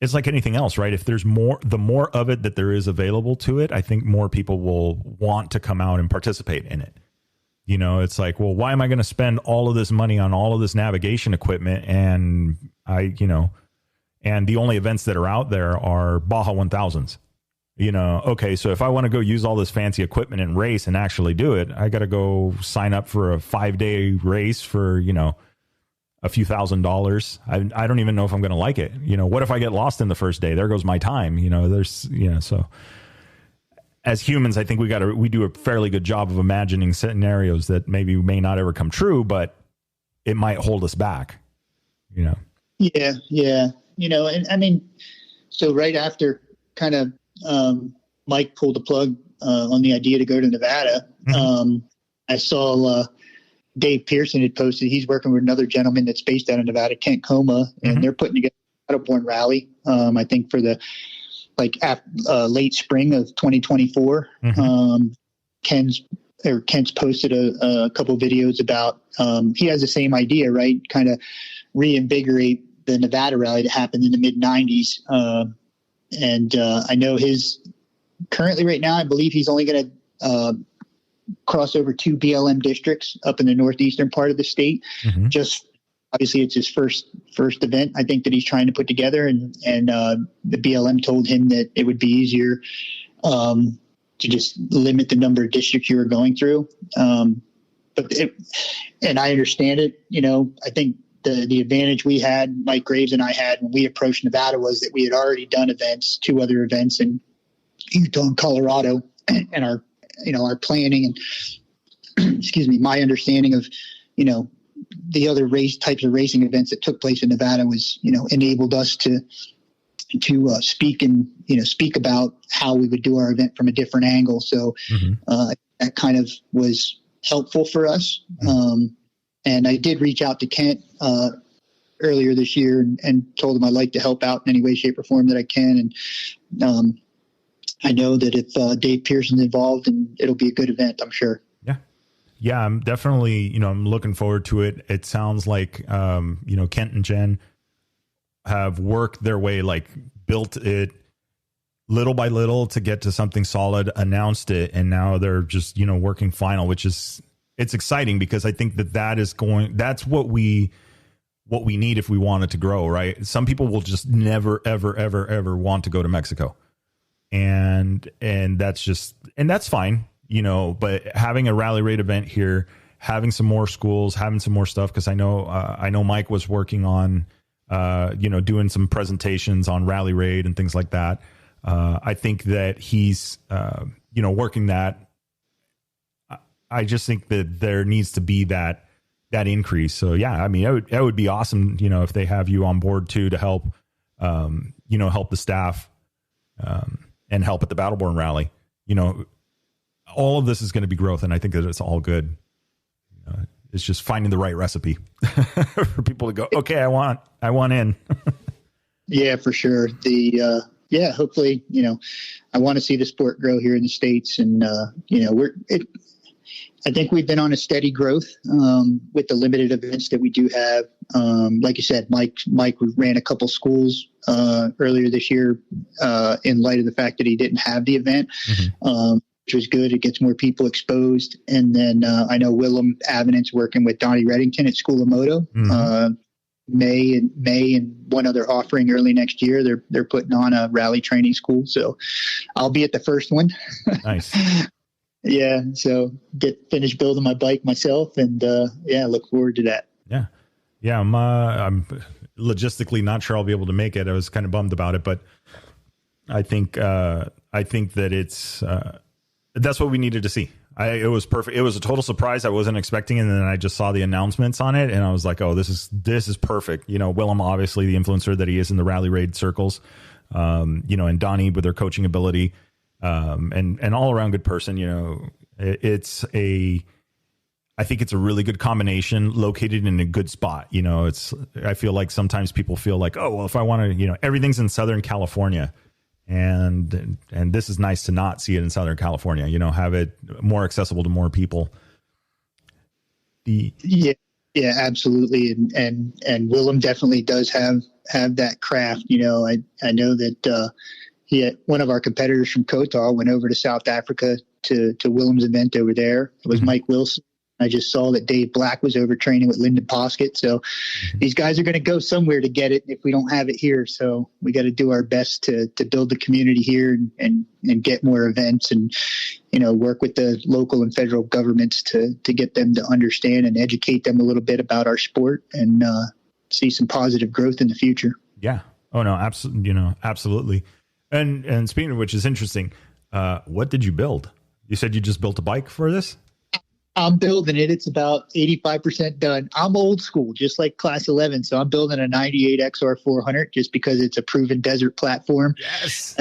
A: it's like anything else, right? If there's the more of it that there is available to it, I think more people will want to come out and participate in it. It's like, well, why am I going to spend all of this money on all of this navigation equipment? And and the only events that are out there are Baja 1000s. Okay, so if I want to go use all this fancy equipment and race and actually do it, I got to go sign up for a 5-day race for, a few $1,000s. I don't even know if I'm going to like it. What if I get lost in the first day? There goes my time. So as humans, I think we do a fairly good job of imagining scenarios that maybe may not ever come true, but it might hold us back,
B: Yeah. And I mean, so right after kind of, Mike pulled the plug, on the idea to go to Nevada. I saw, Dave Pearson had posted, he's working with another gentleman that's based out of Nevada, Kent Coma, and they're putting together a Battleborn rally. I think for the late spring of 2024. Kent's posted a couple of videos about, he has the same idea, right? Kind of reinvigorate the Nevada rally that happened in the mid 90s. I know currently right now, I believe he's only going to, cross over 2 BLM districts up in the northeastern part of the state. Just obviously it's his first event, I think, that he's trying to put together. And the BLM told him that it would be easier, to just limit the number of districts you were going through. And I understand it, I think the advantage we had, Mike Graves and I had when we approached Nevada, was that we had already done 2 other events in Utah and Colorado, and our planning and excuse me, my understanding of, the other types of racing events that took place in Nevada was, enabled us to speak about how we would do our event from a different angle. So, that kind of was helpful for us. And I did reach out to Kent, earlier this year and told him I'd like to help out in any way, shape or form that I can. And, I know that if Dave Pearson's involved, and it'll be a good event, I'm sure.
A: Yeah, I'm definitely, I'm looking forward to it. It sounds like, Kent and Jen have worked their way, built it little by little to get to something solid, announced it, and now they're just, working final, which is, it's exciting because I think that's what we need if we want it to grow, right? Some people will just never, ever, ever, ever want to go to Mexico. And that's fine, but having a rally raid event here, having some more schools, having some more stuff. Cause I know Mike was working on, doing some presentations on rally raid and things like that. I think that he's, working that. I just think that there needs to be that increase. So yeah, I mean, it would be awesome, if they have you on board too, to help, help the staff, and help at the Battleborn rally. All of this is going to be growth, and I think that it's all good. It's just finding the right recipe for people to go, okay, I want in.
B: Yeah, for sure. Hopefully, I want to see the sport grow here in the States, and I think we've been on a steady growth, with the limited events that we do have. Like you said, Mike ran a couple schools, earlier this year, in light of the fact that he didn't have the event, which was good. It gets more people exposed. And then, I know Willem Avenant's working with Donnie Reddington at School of Moto, May and one other offering early next year. They're putting on a rally training school. So I'll be at the first one.
A: Nice.
B: Yeah. So finish building my bike myself, and look forward to that.
A: Yeah. Yeah. I'm logistically not sure I'll be able to make it. I was kind of bummed about it, but I think that it's, that's what we needed to see. It was perfect. It was a total surprise. I wasn't expecting it. And then I just saw the announcements on it, and I was like, oh, this is perfect. Willem, obviously the influencer that he is in the rally raid circles, and Donnie with their coaching ability, and all around good person. I think it's a really good combination, located in a good spot. I feel like sometimes people feel like, oh, well, if I want to, everything's in Southern California, And this is nice to not see it in Southern California, have it more accessible to more people.
B: Yeah, absolutely. And Willem definitely does have that craft. I know that one of our competitors from Kotar went over to South Africa to Willem's event over there. It was Mike Wilson. I just saw that Dave Black was over training with Lyndon Poskett. So these guys are going to go somewhere to get it if we don't have it here. So we got to do our best to build the community here and get more events and, work with the local and federal governments to get them to understand and educate them a little bit about our sport and see some positive growth in the future.
A: Yeah. Oh, no, absolutely. Absolutely. And speaking of which is interesting. What did you build? You said you just built a bike for this?
B: I'm building it. It's about 85% done. I'm old school, just like Class 11. So I'm building a 98 XR400 just because it's a proven desert platform.
A: Yes.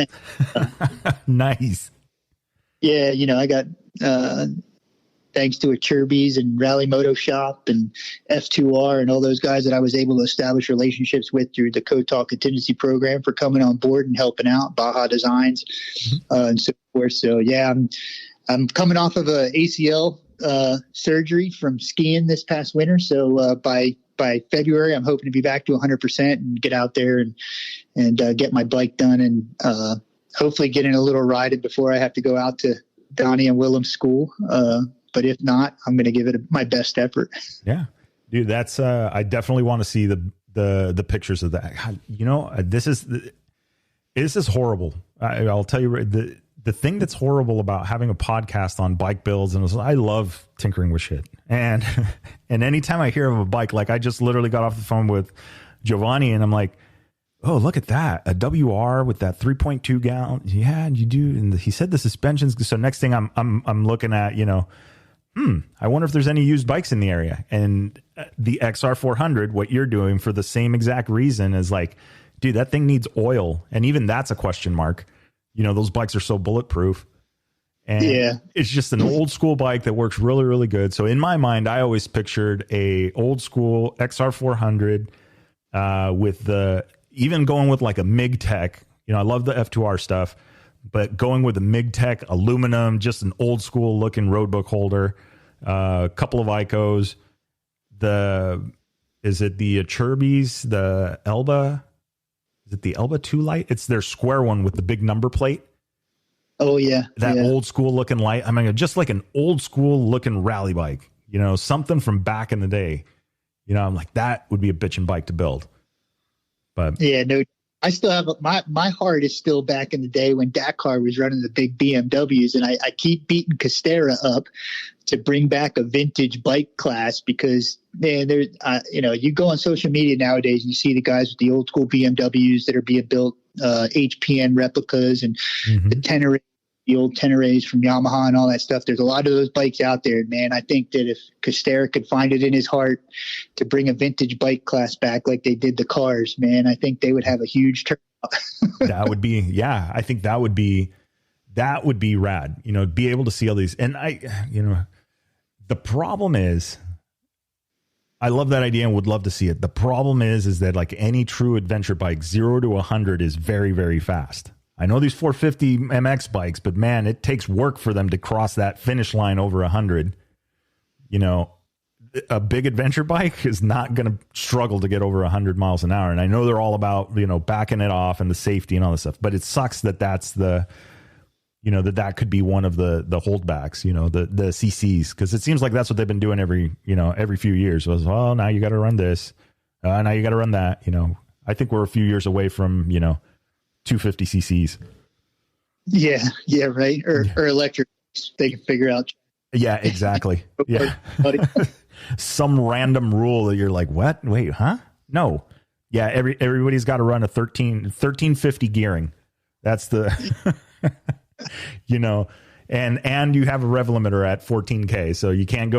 A: Nice.
B: Yeah. I got, thanks to a Chirby's and Rally Moto Shop and F2R and all those guys that I was able to establish relationships with through the Kotal Contingency Program for coming on board and helping out, Baja Designs, and so forth. So yeah, I'm coming off of a ACL surgery from skiing this past winter. So by February, I'm hoping to be back to 100% and get out there and get my bike done and hopefully get in a little ride before I have to go out to Donnie and Willem's school. But if not, I'm going to give it my best effort. Yeah,
A: dude, that's I definitely want to see the pictures of that. This is horrible. I'll tell you the thing that's horrible about having a podcast on bike builds, and I love tinkering with shit. And anytime I hear of a bike, like I just literally got off the phone with Giovanni and I'm like, oh, look at that. A WR with that 3.2 gallon. Yeah. And you do. And he said the suspensions. So next thing I'm looking at, I wonder if there's any used bikes in the area. And the XR400, what you're doing for the same exact reason is like, dude, that thing needs oil. And even that's a question mark. Those bikes are so bulletproof. And it's just an old school bike that works really, really good. So in my mind, I always pictured a old school XR400 with even going with like a MIG Tech. I love the F2R stuff, but going with a MIG Tech aluminum, just an old school looking roadbook holder, a couple of Icos. Is it the Chirby's, the Elba? Is it the Elba 2 light? It's their square one with the big number plate.
B: Oh yeah.
A: That old school looking light. I mean, just like an old school looking rally bike, something from back in the day. I'm like, that would be a bitchin' bike to build. But
B: yeah, no, I still have my heart is still back in the day when Dakar was running the big BMWs, and I keep beating Castera up to bring back a vintage bike class because man, there's you go on social media nowadays and you see the guys with the old school BMWs that are being built, HPN replicas and the Tenere, the old Teneres from Yamaha and all that stuff. There's a lot of those bikes out there, man. I think that if Castera could find it in his heart to bring a vintage bike class back like they did the cars, man, I think they would have a huge turnout.
A: That would be, I think that would be rad, be able to see all these. And the problem is, I love that idea and would love to see it. The problem is that like any true adventure bike, 0 to 100 is very, very fast. I know these 450 MX bikes, but man, it takes work for them to cross that finish line over 100. A big adventure bike is not going to struggle to get over 100 miles an hour. And I know they're all about, backing it off and the safety and all this stuff, but it sucks that that's the, that could be one of the holdbacks, the CCs. Cause it seems like that's what they've been doing every few years was, well, now you got to run this. Now you got to run that, I think we're a few years away from, 250 cc's.
B: Yeah. Right. Or electric. They can figure out.
A: Yeah, exactly. Yeah. Some random rule that you're like, what? Wait, huh? No. Yeah. Everybody's got to run a 1350 gearing. That's the, and you have a rev limiter at 14K. So you can't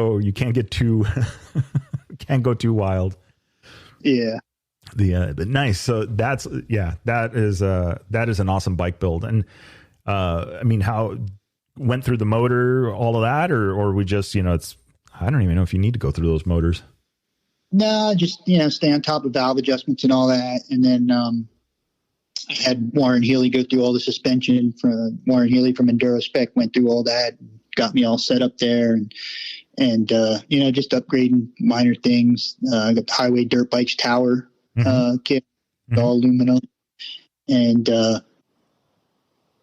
A: get too, can't go too wild.
B: Yeah.
A: But nice. So that is an awesome bike build. And how went through the motor, all of that, or we just, I don't even know if you need to go through those motors.
B: No, just, stay on top of valve adjustments and all that. And then, I had Warren Healy go through all the suspension. From Warren Healy from EnduroSpec went through all that, got me all set up there, and just upgrading minor things. I got the Highway Dirt Bikes Tower kit, all aluminum, and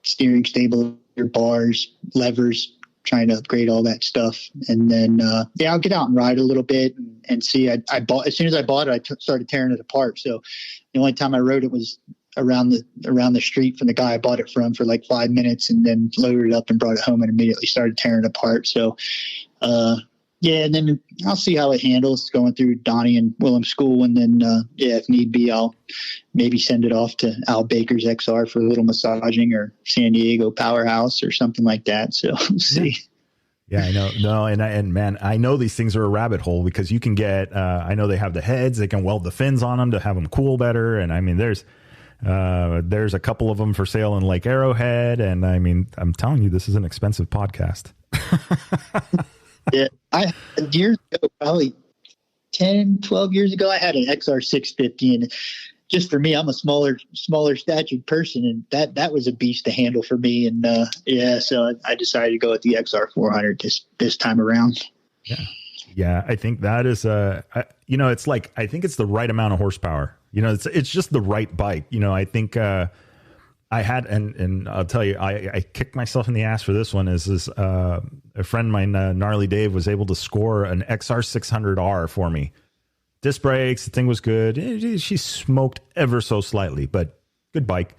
B: steering stabilizer, bars, levers, trying to upgrade all that stuff. And then, I'll get out and ride a little bit and see. I bought, as soon as I bought it, I started tearing it apart. So the only time I rode it was around the street from the guy I bought it from for like 5 minutes, and then loaded it up and brought it home and immediately started tearing it apart. So, and then I'll see how it handles going through Donnie and Willem's school. And then, if need be, I'll maybe send it off to Al Baker's XR for a little massaging, or San Diego Powerhouse or something like that. So we'll see.
A: Yeah, I know. No, and man, I know these things are a rabbit hole, because you can get, I know they have the heads, they can weld the fins on them to have them cool better. And I mean, there's a couple of them for sale in Lake Arrowhead. And I mean, I'm telling you, this is an expensive podcast.
B: Yeah, years ago, probably 10, 12 years ago, I had an XR 650, and just for me, I'm a smaller statured person, and that was a beast to handle for me. And so I decided to go with the XR 400 this time around.
A: Yeah, I think that is it's like, I think it's the right amount of horsepower. It's just the right bike. I think I had, and I'll tell you, I kicked myself in the ass for this one. A friend of mine, Gnarly Dave, was able to score an XR 600R for me. Disc brakes, the thing was good. She smoked ever so slightly, but good bike.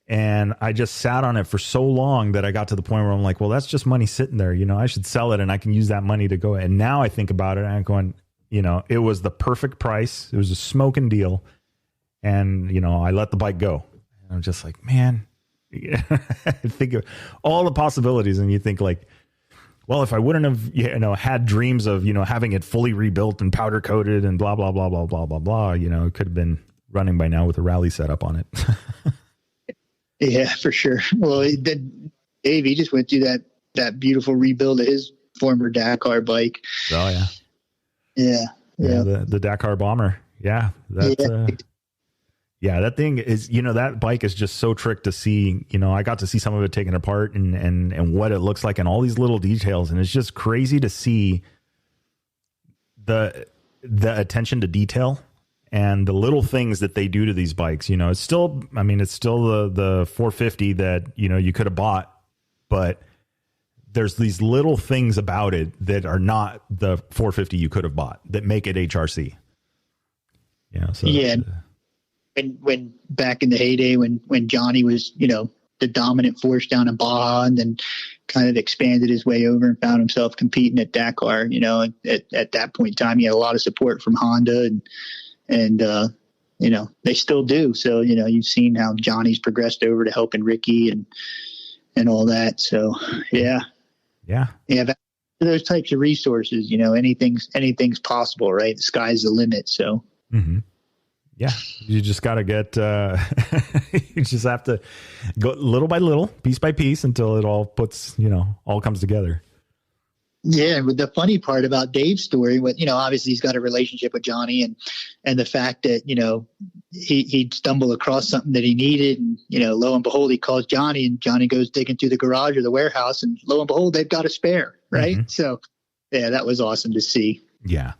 A: And I just sat on it for so long that I got to the point where I'm like, well, that's just money sitting there. I should sell it and I can use that money to go. And now I think about it and I'm going, it was the perfect price. It was a smoking deal. And, I let the bike go. And I'm just like, man, I think of all the possibilities. And you think like, well, if I wouldn't have, had dreams of, having it fully rebuilt and powder coated and blah, blah, blah, blah, blah, blah, blah, it could have been running by now with a rally setup on it.
B: Yeah, for sure. Well, Dave, he just went through that beautiful rebuild of his former Dakar bike.
A: Oh, yeah.
B: Yeah.
A: The Dakar Bomber. Yeah. That thing is, that bike is just so tricked to see. I got to see some of it taken apart and what it looks like and all these little details. And it's just crazy to see the attention to detail and the little things that they do to these bikes. It's still the 450 that, you could have bought, but there's these little things about it that are not the 450 you could have bought that make it HRC.
B: When back in the heyday, when Johnny was, the dominant force down in Baja, and then kind of expanded his way over and found himself competing at Dakar, at that point in time, he had a lot of support from Honda and they still do. So, you've seen how Johnny's progressed over to helping Ricky and all that. So, yeah. Those types of resources, anything's possible, right? The sky's the limit. So,
A: yeah, you just got to get, you just have to go little by little, piece by piece, until it all all comes together.
B: Yeah. But the funny part about Dave's story, obviously he's got a relationship with Johnny, and the fact that, he'd stumble across something that he needed, and, lo and behold, he calls Johnny, and Johnny goes digging through the garage or the warehouse, and lo and behold, they've got a spare. Right. So yeah, that was awesome to see.
A: Yeah,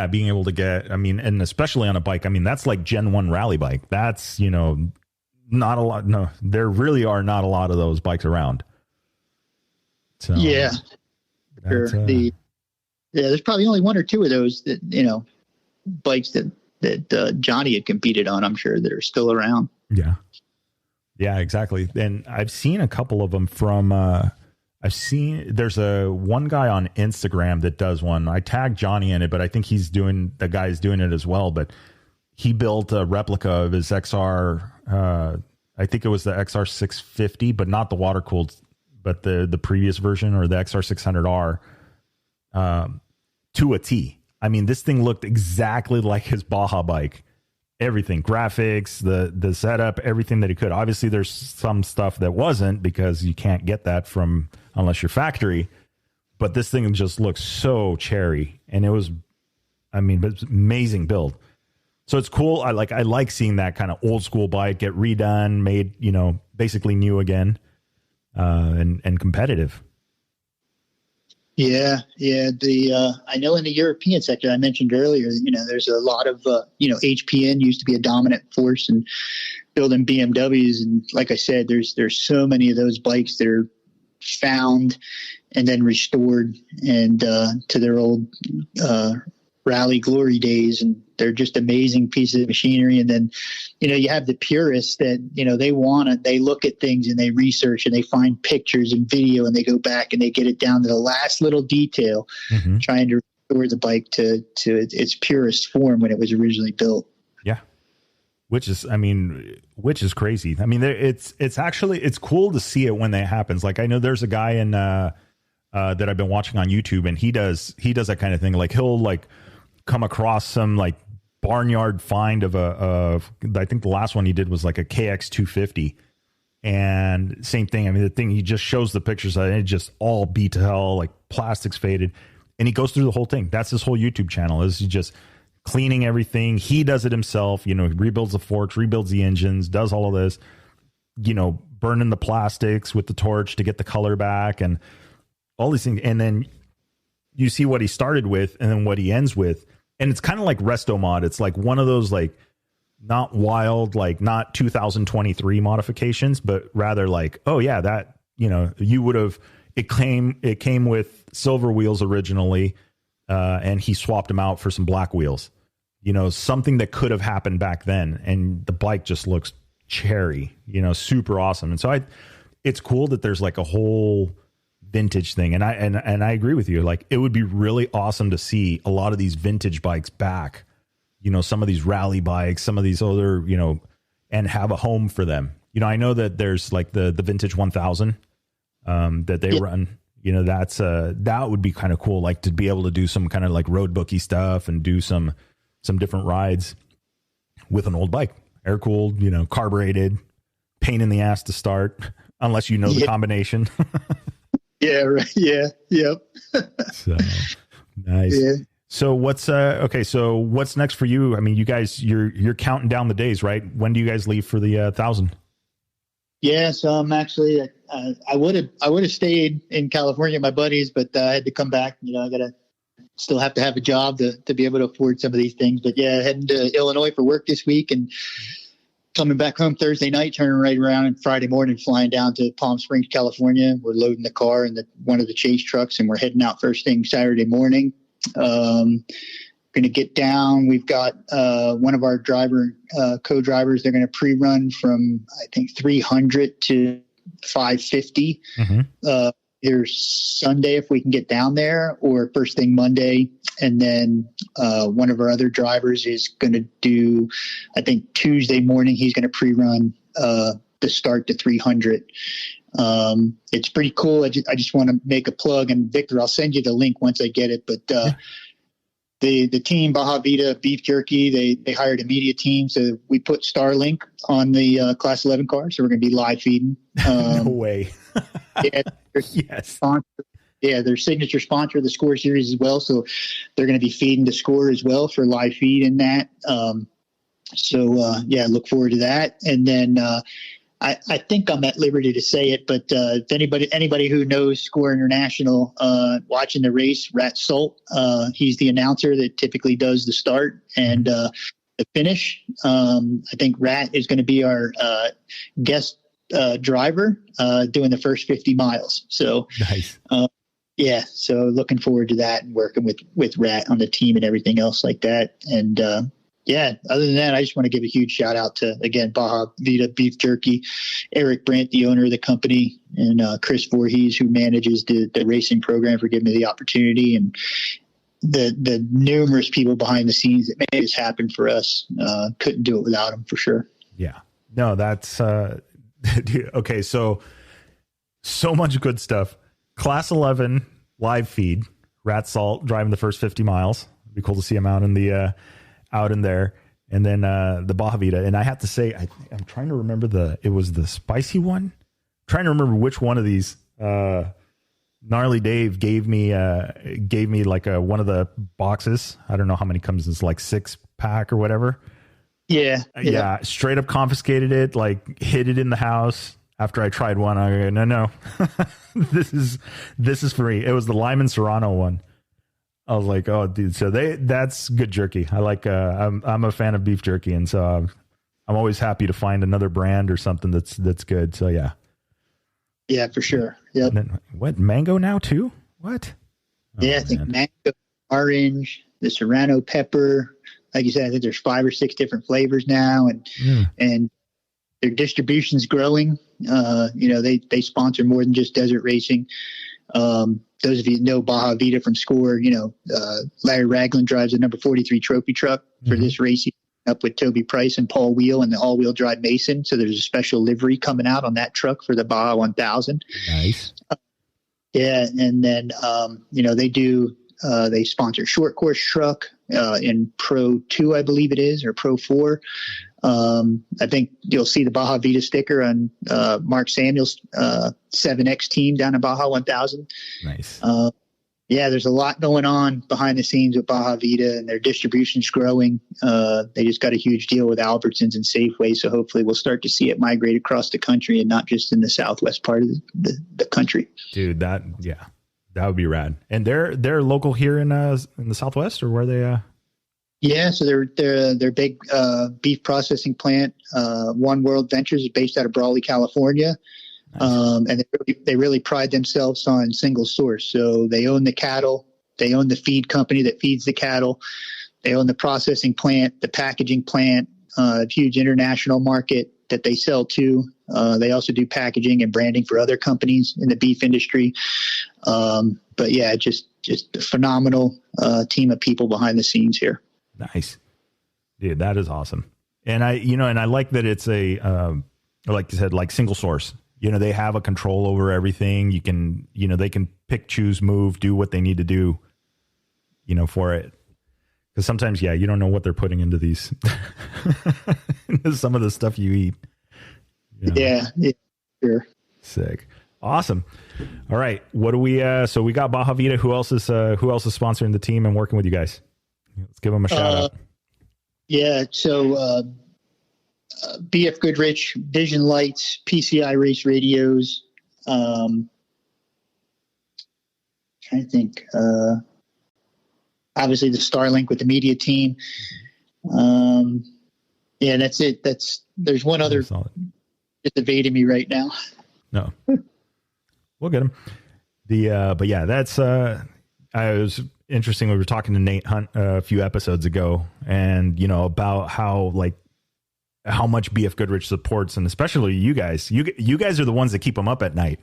A: being able to get, and especially on a bike, that's like Gen 1 rally bike. That's, not a lot. No, there really are not a lot of those bikes around. So,
B: yeah. Sure. There's probably only one or two of those that, bikes that Johnny had competed on, I'm sure, that are still around.
A: Yeah, exactly. And I've seen a couple of them from, there's one guy on Instagram that does one. I tagged Johnny in it, but I think the guy's doing it as well. But he built a replica of his XR. I think it was the XR 650, but not the water cooled, but the previous version, or the XR 600R, to a T. This thing looked exactly like his Baja bike. Everything, graphics, the setup, everything that he could. Obviously, there's some stuff that wasn't, because you can't get that unless you're factory. But this thing just looks so cherry, and it was, it's amazing build. So it's cool. I like seeing that kind of old school bike get redone, made, basically new again, and competitive.
B: Yeah. I know in the European sector I mentioned earlier, there's a lot of, HPN used to be a dominant force in building BMWs. And like I said, there's so many of those bikes that are found and then restored and to their old rally glory days, and they're just amazing pieces of machinery. And then you have the purists that they look at things and they research and they find pictures and video and they go back and they get it down to the last little detail, trying to restore the bike to its purest form when it was originally built.
A: Yeah, which is crazy. I mean, it's cool to see it when that happens. Like, I know there's a guy in that I've been watching on YouTube, and he does that kind of thing. Like, he'll come across some barnyard find of I think the last one he did was like a KX 250, and same thing. I mean, the thing, he just shows the pictures and it just all beat to hell, like plastics faded, and he goes through the whole thing. That's his whole YouTube channel, is he just cleaning everything. He does it himself. He rebuilds the forks, rebuilds the engines, does all of this, burning the plastics with the torch to get the color back and all these things. And then you see what he started with and then what he ends with. And it's kind of like Resto Mod. It's like one of those, not wild, not 2023 modifications, but rather oh yeah, that, you would have, it came with silver wheels originally. And he swapped them out for some black wheels, something that could have happened back then. And the bike just looks cherry, super awesome. And so it's cool that there's a whole vintage thing. And I agree with you. It would be really awesome to see a lot of these vintage bikes back, some of these rally bikes, some of these other, and have a home for them. I know that there's the vintage 1000 that they run. That would be kind of cool, to be able to do some kind of road bookie stuff and do some different rides with an old bike, air cooled, carbureted, pain in the ass to start, unless the combination.
B: Yeah. Right. Yeah. Yep.
A: So nice. Yeah. So what's what's next for you? I mean, you guys, you're counting down the days, right? When do you guys leave for the 1000?
B: Yeah, so I'm actually, I would have stayed in California with my buddies, but I had to come back. I still have to have a job to be able to afford some of these things. But yeah, heading to Illinois for work this week and coming back home Thursday night, turning right around and Friday morning, flying down to Palm Springs, California. We're loading the car in one of the chase trucks, and we're heading out first thing Saturday morning. Going to get down. We've got one of our co-drivers. They're going to pre-run from, I think, 300 to 550. Either Sunday if we can get down there, or first thing Monday. And then one of our other drivers is going to do, I think, Tuesday morning. He's going to pre-run the start to 300. It's pretty cool. I just want to make a plug, and Victor, I'll send you the link once I get it. But the team, Baja Vida Beef Jerky, they hired a media team. So we put Starlink on the Class 11 car. So we're going to be live feeding.
A: No way.
B: Yeah,
A: yes.
B: Their signature sponsor of the Score Series as well. So they're going to be feeding the Score as well for live feed in that. Look forward to that. And then I think I'm at liberty to say it, but if anybody who knows Score International watching the race, Rat Salt, he's the announcer that typically does the start and the finish. I think Rat is going to be our guest driver doing the first 50 miles. So
A: nice.
B: So looking forward to that and working with Rat on the team and everything else like that. And other than that, I just want to give a huge shout out to, again, Baja Vida Beef Jerky, Eric Brandt, the owner of the company, and Chris Voorhees, who manages the racing program, for giving me the opportunity, and the numerous people behind the scenes that made this happen for us. Couldn't do it without them, for sure.
A: Yeah. No, that's okay. So much good stuff. Class 11 live feed, Rat Salt driving the first 50 miles. It'd be cool to see him out in there. And then the Baja Vida. And I have to say, I'm trying to remember it was the spicy one. I'm trying to remember which one of these Gnarly Dave gave me one of the boxes. I don't know how many comes in, 6-pack or whatever.
B: Yeah.
A: Yeah. Straight up confiscated it, like hid it in the house. After I tried one, I go, no, this is free. It was the Lyman Serrano one. I was like, oh, dude. So that's good jerky. I like. I'm a fan of beef jerky, and so I'm always happy to find another brand or something that's good. So yeah.
B: Yeah, for sure. Yep.
A: And then, what, mango now too? What?
B: Yeah, I think mango, orange, the Serrano pepper. Like you said, I think there's 5 or 6 different flavors now, and their distribution's growing. They sponsor more than just desert racing. Those of you who know Baja Vida from Score, Larry Ragland drives a number 43 trophy truck for this racing, up with Toby Price and Paul Wheel and the all-wheel drive Mason. So there's a special livery coming out on that truck for the Baja 1000.
A: Nice.
B: And then they sponsor short course truck in Pro 2, I believe it is, or Pro 4. I think you'll see the Baja Vida sticker on Mark Samuel's 7X team down in Baja 1000.
A: Nice.
B: There's a lot going on behind the scenes with Baja Vida, and their distribution's growing. They just got a huge deal with Albertsons and Safeway, so hopefully we'll start to see it migrate across the country and not just in the southwest part of the country.
A: Dude, that would be rad. And they're local here in the Southwest, or where they?
B: Yeah, so they're big beef processing plant. One World Ventures is based out of Brawley, California. Nice. And they really pride themselves on single source. So they own the cattle, they own the feed company that feeds the cattle, they own the processing plant, the packaging plant, a huge international market that they sell to. They also do packaging and branding for other companies in the beef industry. But yeah, just a phenomenal team of people behind the scenes here.
A: Nice, dude. That is awesome. And I like that it's like you said, like single source. They have a control over everything. You can, they can pick, choose, move, do what they need to do, for it. Because sometimes, you don't know what they're putting into these, into some of the stuff you eat.
B: Yeah, sure.
A: Sick. Awesome. All right. What do we, so we got Baja Vida. Who else is sponsoring the team and working with you guys? Let's give them a shout out.
B: Yeah. So, BF Goodrich, Vision Lights, PCI Race Radios. Trying to think. Obviously the Starlink with the media team. That's it. There's one other just evading me right now.
A: No, we'll get him. But yeah, that's, I was interesting. We were talking to Nate Hunt a few episodes ago, and, about how much BF Goodrich supports, and especially you guys. You guys are the ones that keep them up at night,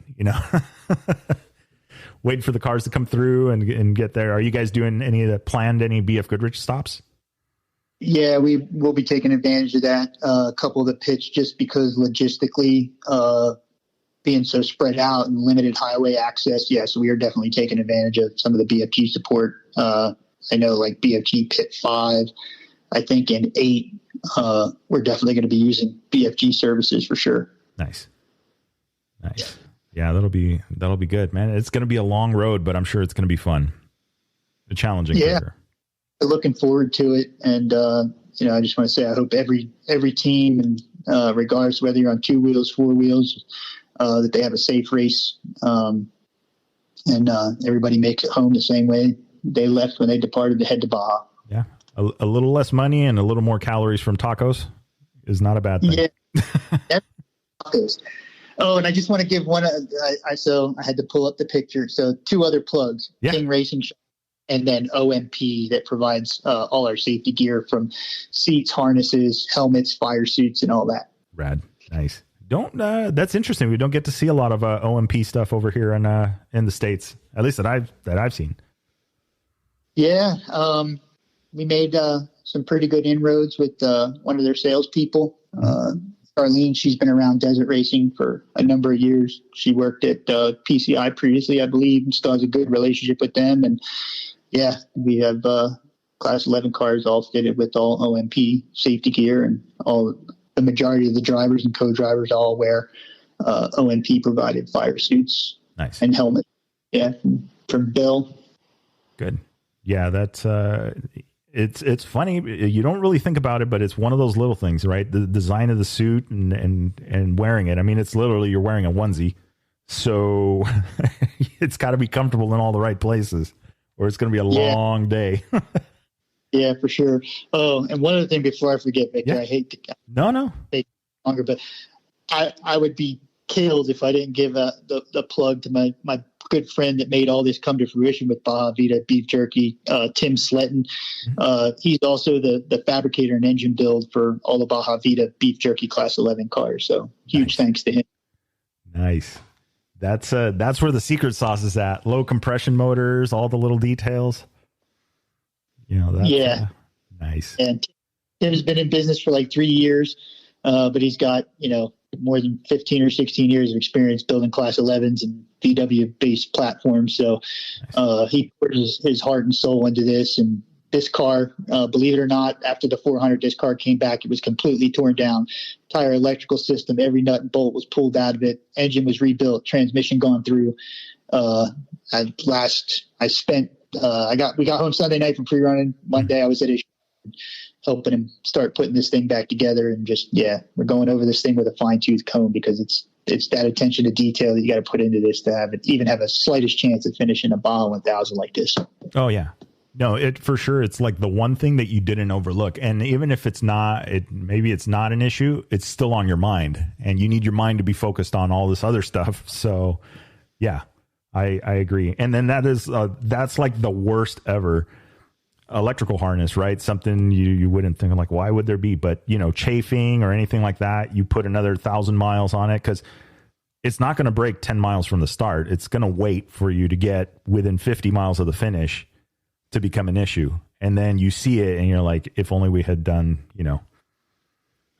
A: waiting for the cars to come through and get there. Are you guys doing any BF Goodrich stops?
B: Yeah, we will be taking advantage of that. A couple of the pits, just because logistically, being so spread out and limited highway access. Yeah, so we are definitely taking advantage of some of the BFG support. I know, like BFG Pit 5, I think in 8, we're definitely going to be using BFG services for sure.
A: Nice. Yeah, that'll be good, man. It's going to be a long road, but I'm sure it's going to be fun. A challenging.
B: Yeah,
A: career.
B: Looking forward to it. And, I just want to say, I hope every team, and regardless whether you're on 2 wheels, 4 wheels, that they have a safe race, and everybody makes it home the same way they left when they departed to head to Baja.
A: Yeah. A little less money and a little more calories from tacos is not a bad thing.
B: Yeah. Tacos. Oh, and I just want to give one. So I had to pull up the picture. So 2 other plugs: King Racing Shop, and then OMP, that provides all our safety gear, from seats, harnesses, helmets, fire suits, and all that.
A: Rad. Nice. That's interesting. We don't get to see a lot of OMP stuff over here in the States, at least that I've seen.
B: Yeah. We made some pretty good inroads with one of their salespeople. Arlene, she's been around desert racing for a number of years. She worked at PCI previously, I believe, and still has a good relationship with them. And yeah, we have Class 11 cars all fitted with all OMP safety gear, and the majority of the drivers and co-drivers all wear OMP provided fire suits.
A: Nice.
B: And helmets. Yeah, from Bill.
A: Good. Yeah, that's It's funny. You don't really think about it, but it's one of those little things, right? The design of the suit and wearing it. I mean, it's literally you're wearing a onesie, so it's got to be comfortable in all the right places, or it's going to be a long day.
B: Yeah, for sure. Oh, and one other thing before I forget, Victor, I hate to take longer, but I would be killed if I didn't give the plug to my good friend that made all this come to fruition with Baja Vita beef jerky, Tim Sletton. He's also the fabricator and engine build for all the Baja Vita beef jerky Class 11 cars. So huge thanks to him.
A: Nice. That's where the secret sauce is at. Low compression motors, all the little details. That's nice. And
B: Tim's been in business for like 3 years, but he's got, more than 15 or 16 years of experience building Class 11s and VW-based platforms. So he put his heart and soul into this. And this car, believe it or not, after the 400, this car came back. It was completely torn down. Entire electrical system, every nut and bolt was pulled out of it. Engine was rebuilt, transmission gone through. We got home Sunday night from pre-running. Monday I was at his helping him start putting this thing back together, and we're going over this thing with a fine-tooth comb because it's that attention to detail that you got to put into this to have a slightest chance of finishing a Baja 1000 like this.
A: Oh yeah. No, it for sure. It's like the one thing that you didn't overlook. And even if maybe it's not an issue, it's still on your mind, and you need your mind to be focused on all this other stuff. So yeah, I agree. And then that's like the worst ever electrical harness, right? Something you wouldn't think, like, why would there be? But chafing or anything like that, you put another 1,000 miles on it, because it's not going to break 10 miles from the start. It's going to wait for you to get within 50 miles of the finish to become an issue. And then you see it and you're like, if only we had done,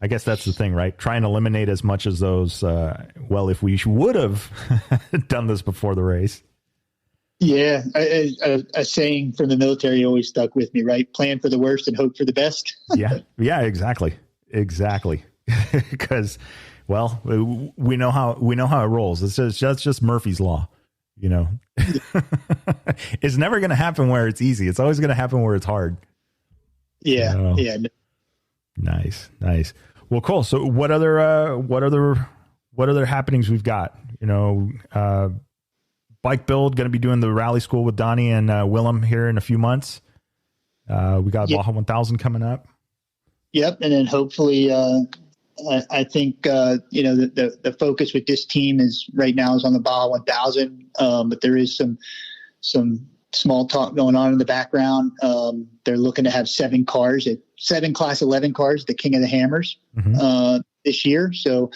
A: I guess that's the thing, right? Try and eliminate as much as those, if we would have done this before the race.
B: Yeah, a saying from the military always stuck with me, right? Plan for the worst and hope for the best. Yeah,
A: exactly. Because, we know how it rolls. It's just Murphy's Law, It's never going to happen where it's easy. It's always going to happen where it's hard.
B: Yeah, yeah.
A: Nice. Well, cool. So what other happenings we've got? Bike build, going to be doing the rally school with Donnie and Willem here in a few months. We got Baja 1000 coming up.
B: Yep. And then hopefully, I think, the focus with this team is right now is on the Baja 1000. But there is some small talk going on in the background. They're looking to have 7 Class 11 cars, the King of the Hammers, this year. So,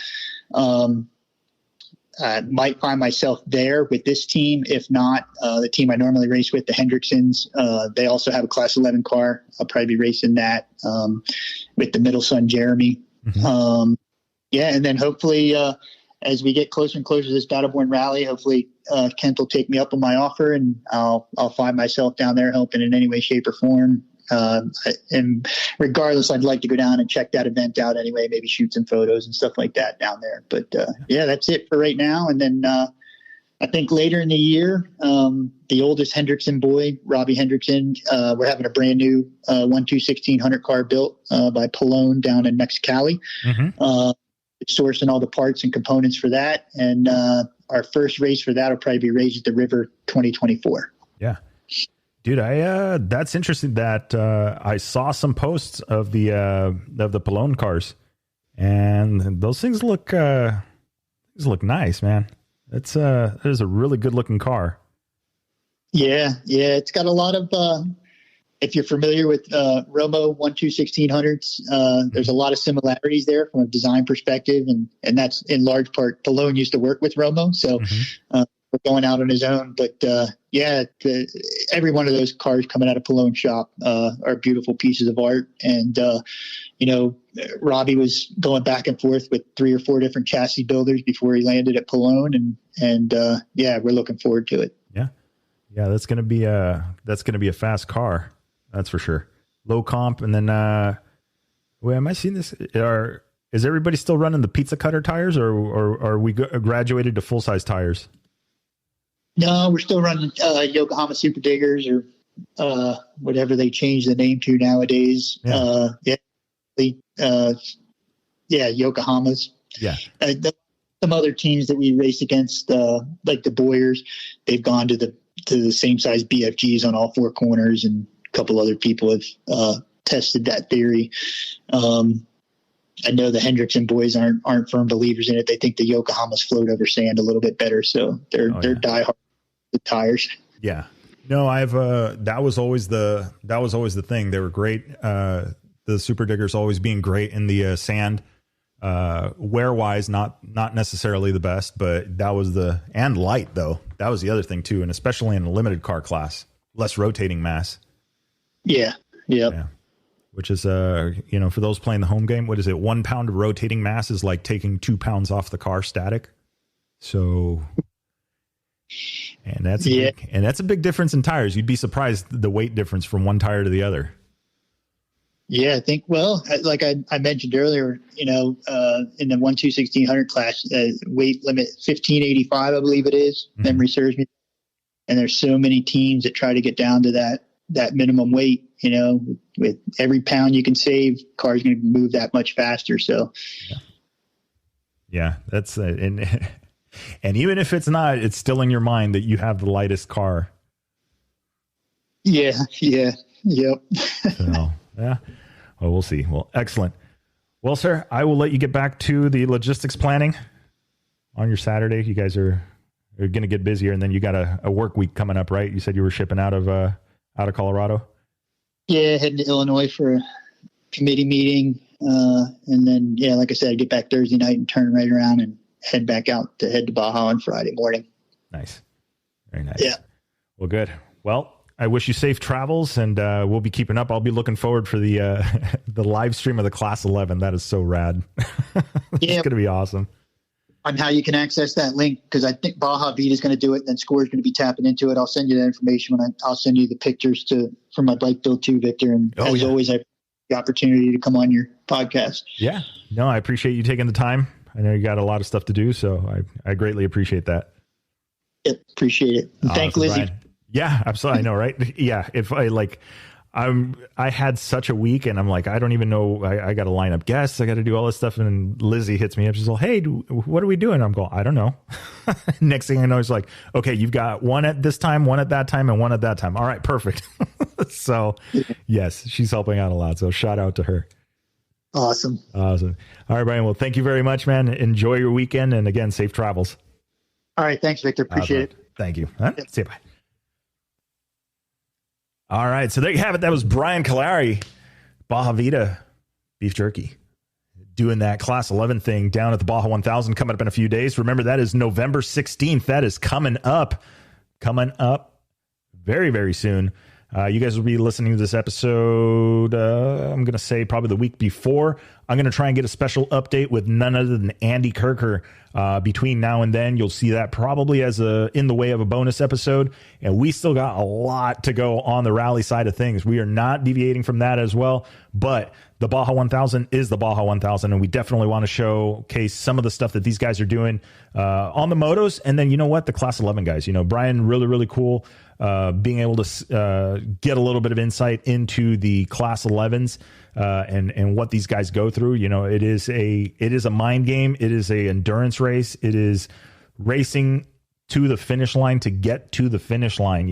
B: I might find myself there with this team. If not, the team I normally race with, the Hendricksons, they also have a Class 11 car. I'll probably be racing that with the middle son, Jeremy. And then hopefully as we get closer and closer to this Battleborn Rally, hopefully Kent will take me up on my offer, and I'll find myself down there helping in any way, shape, or form. And regardless, I'd like to go down and check that event out anyway, maybe shoot some photos and stuff like that down there. But that's it for right now. And then I think later in the year, the oldest Hendrickson boy, Robbie Hendrickson, we're having a brand new 1/2/1600 car built by Pallone down in Mexicali. Sourcing all the parts and components for that. And our first race for that will probably be Rage at the River 2024.
A: Yeah. Dude, that's interesting that I saw some posts of the Pallone cars, and those things look nice, man. That is a really good looking car.
B: Yeah, it's got a lot of. If you're familiar with Romo 1/2/1600s, there's a lot of similarities there from a design perspective, and that's in large part Pallone used to work with Romo, so. We're going out on his own, but every one of those cars coming out of Pallone shop are beautiful pieces of art. And Robbie was going back and forth with 3 or 4 different chassis builders before he landed at Pallone, and we're looking forward to it.
A: Yeah, that's gonna be a fast car, that's for sure. Low comp, and then am I seeing this? Is everybody still running the pizza cutter tires, or are we graduated to full size tires?
B: No, we're still running Yokohama Super Diggers or whatever they change the name to nowadays. Yokohamas.
A: Yeah.
B: Some other teams that we race against, like the Boyers, they've gone to the same size BFGs on all four corners, and a couple other people have tested that theory. I know the Hendrickson boys aren't firm believers in it. They think the Yokohamas float over sand a little bit better, so they're diehard with tires.
A: Yeah. No, that was always the thing. They were great. The Super Diggers always being great in the sand. Wear wise, not necessarily the best, but that was and light though. That was the other thing too. And especially in a limited car class, less rotating mass.
B: Yeah. Yep.
A: Yeah. Which is, for those playing the home game, what is it? 1 pound of rotating mass is like taking 2 pounds off the car static. So, and that's a big difference in tires. You'd be surprised the weight difference from one tire to the other.
B: Yeah, I think, like I mentioned earlier, in the 1/2/1600 class, weight limit 1585, I believe it is.
A: Mm-hmm.
B: Memory serves me. And there's so many teams that try to get down to that minimum weight. With every pound you can save, car's going to move that much faster. So,
A: yeah, that's and even if it's not, it's still in your mind that you have the lightest car.
B: Yeah, yep.
A: So, yeah. Well, we'll see. Well, excellent. Well, sir, I will let you get back to the logistics planning on your Saturday. You guys are going to get busier, and then you got a work week coming up, right? You said you were shipping out of Colorado.
B: Yeah, heading to Illinois for a committee meeting. And then, like I said, I get back Thursday night and turn right around and head to Baja on Friday morning.
A: Nice. Very nice.
B: Yeah.
A: Well, good. Well, I wish you safe travels, and we'll be keeping up. I'll be looking forward for the live stream of the Class 11. That is so rad. It's going to be awesome.
B: On how you can access that link, because I think Baja Vita is going to do it, and then Score is going to be tapping into it. I'll send you that information I'll send you the pictures for my bike build too, Victor. And always, I have the opportunity to come on your podcast. Yeah,
A: no, I appreciate you taking the time. I know you got a lot of stuff to do, so I greatly appreciate that.
B: Yep, appreciate it. And thank Lizzie.
A: Brian. Yeah, absolutely. I know, right? Yeah, if I had such a week, and I'm like, I don't even know. I got to line up guests. I got to do all this stuff. And Lizzie hits me up. She's like, hey, what are we doing? I'm going, I don't know. Next thing I know, it's like, okay, you've got one at this time, one at that time, and one at that time. All right, perfect. So yes, she's helping out a lot. So shout out to her.
B: Awesome.
A: All right, Brian. Well, thank you very much, man. Enjoy your weekend. And again, safe travels.
B: All right. Thanks, Victor. Appreciate it.
A: Thank you. Yep. See you. Bye. All right, so there you have it. That was Brian Calliari, Baja Vita beef jerky, doing that Class 11 thing down at the Baja 1000 coming up in a few days. Remember, that is November 16th. That is coming up very, very soon. You guys will be listening to this episode, I'm going to say probably the week before. I'm going to try and get a special update with none other than Andy Kirker between now and then. You'll see that probably as in the way of a bonus episode. And we still got a lot to go on the rally side of things. We are not deviating from that as well. But the Baja 1000 is the Baja 1000. And we definitely want to showcase some of the stuff that these guys are doing on the motos. And then, you know what? The Class 11 guys, Brian, really, really cool. Being able to get a little bit of insight into the Class 11s and what these guys go through. It is a mind game. It is a endurance race. It is racing to the finish line to get to the finish line.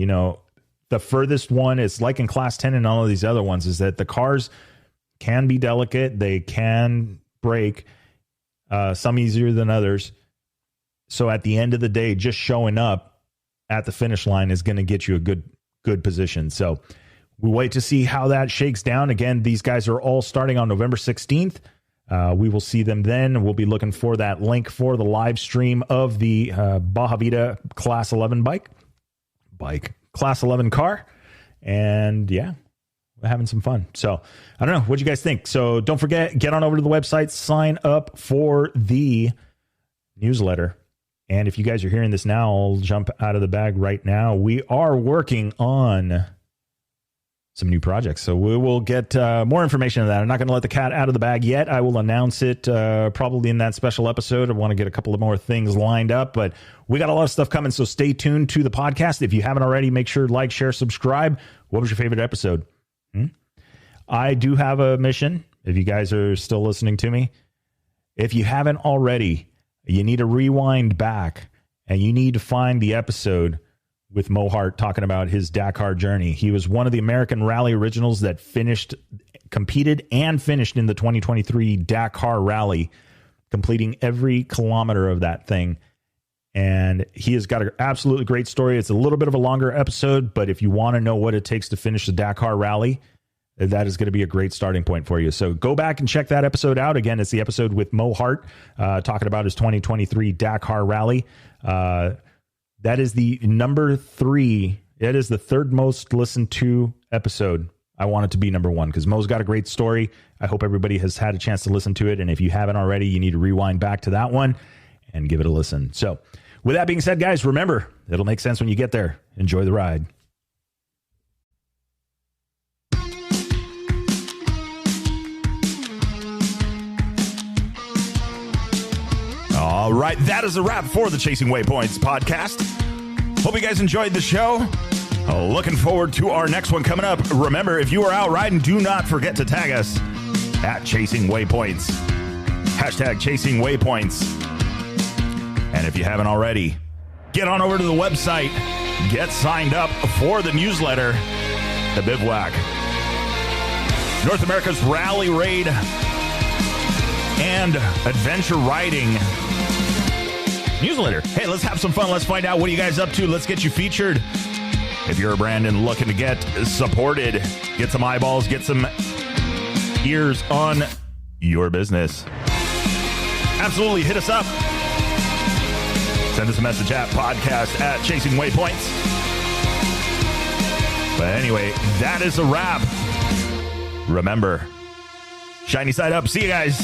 A: The furthest one is like in Class 10 and all of these other ones is that the cars can be delicate. They can break, some easier than others. So at the end of the day, just showing up at the finish line is going to get you a good position. So we wait to see how that shakes down. Again, these guys are all starting on November 16th. We will see them then. We'll be looking for that link for the live stream of the Baja Vita Class 11 bike, Class 11 car. And yeah, we're having some fun. So I don't know. What do you guys think? So don't forget, get on over to the website, sign up for the newsletter. And if you guys are hearing this now, I'll jump out of the bag right now. We are working on some new projects. So we will get more information on that. I'm not going to let the cat out of the bag yet. I will announce it probably in that special episode. I want to get a couple of more things lined up, but we got a lot of stuff coming. So stay tuned to the podcast. If you haven't already, make sure to like, share, subscribe. What was your favorite episode? I do have a mission. If you guys are still listening to me, if you haven't already, you need to rewind back and you need to find the episode with Mo Hart talking about his Dakar journey. He was one of the American Rally Originals that competed and finished in the 2023 Dakar Rally, completing every kilometer of that thing. And he has got an absolutely great story. It's a little bit of a longer episode, but if you want to know what it takes to finish the Dakar Rally, that is going to be a great starting point for you. So go back and check that episode out. Again, it's the episode with Mo Hart talking about his 2023 Dakar Rally. That is the number 3. It is the third most listened to episode. I want it to be number 1 because Mo's got a great story. I hope everybody has had a chance to listen to it. And if you haven't already, you need to rewind back to that one and give it a listen. So with that being said, guys, remember, it'll make sense when you get there. Enjoy the ride. All right, that is a wrap for the Chasing Waypoints podcast. Hope you guys enjoyed the show. Looking forward to our next one coming up. Remember, if you are out riding, do not forget to tag us at Chasing Waypoints. Hashtag Chasing Waypoints. And if you haven't already, get on over to the website. Get signed up for the newsletter, The Bivouac. North America's Rally Raid and Adventure Riding newsletter. Hey, let's have some fun. Let's find out what are you guys up to. Let's get you featured. If you're a brand and looking to get supported, get some eyeballs, get some ears on your business. Absolutely, hit us up. Send us a message at podcast at Chasing Waypoints. But anyway, that is a wrap. Remember, shiny side up. See you guys.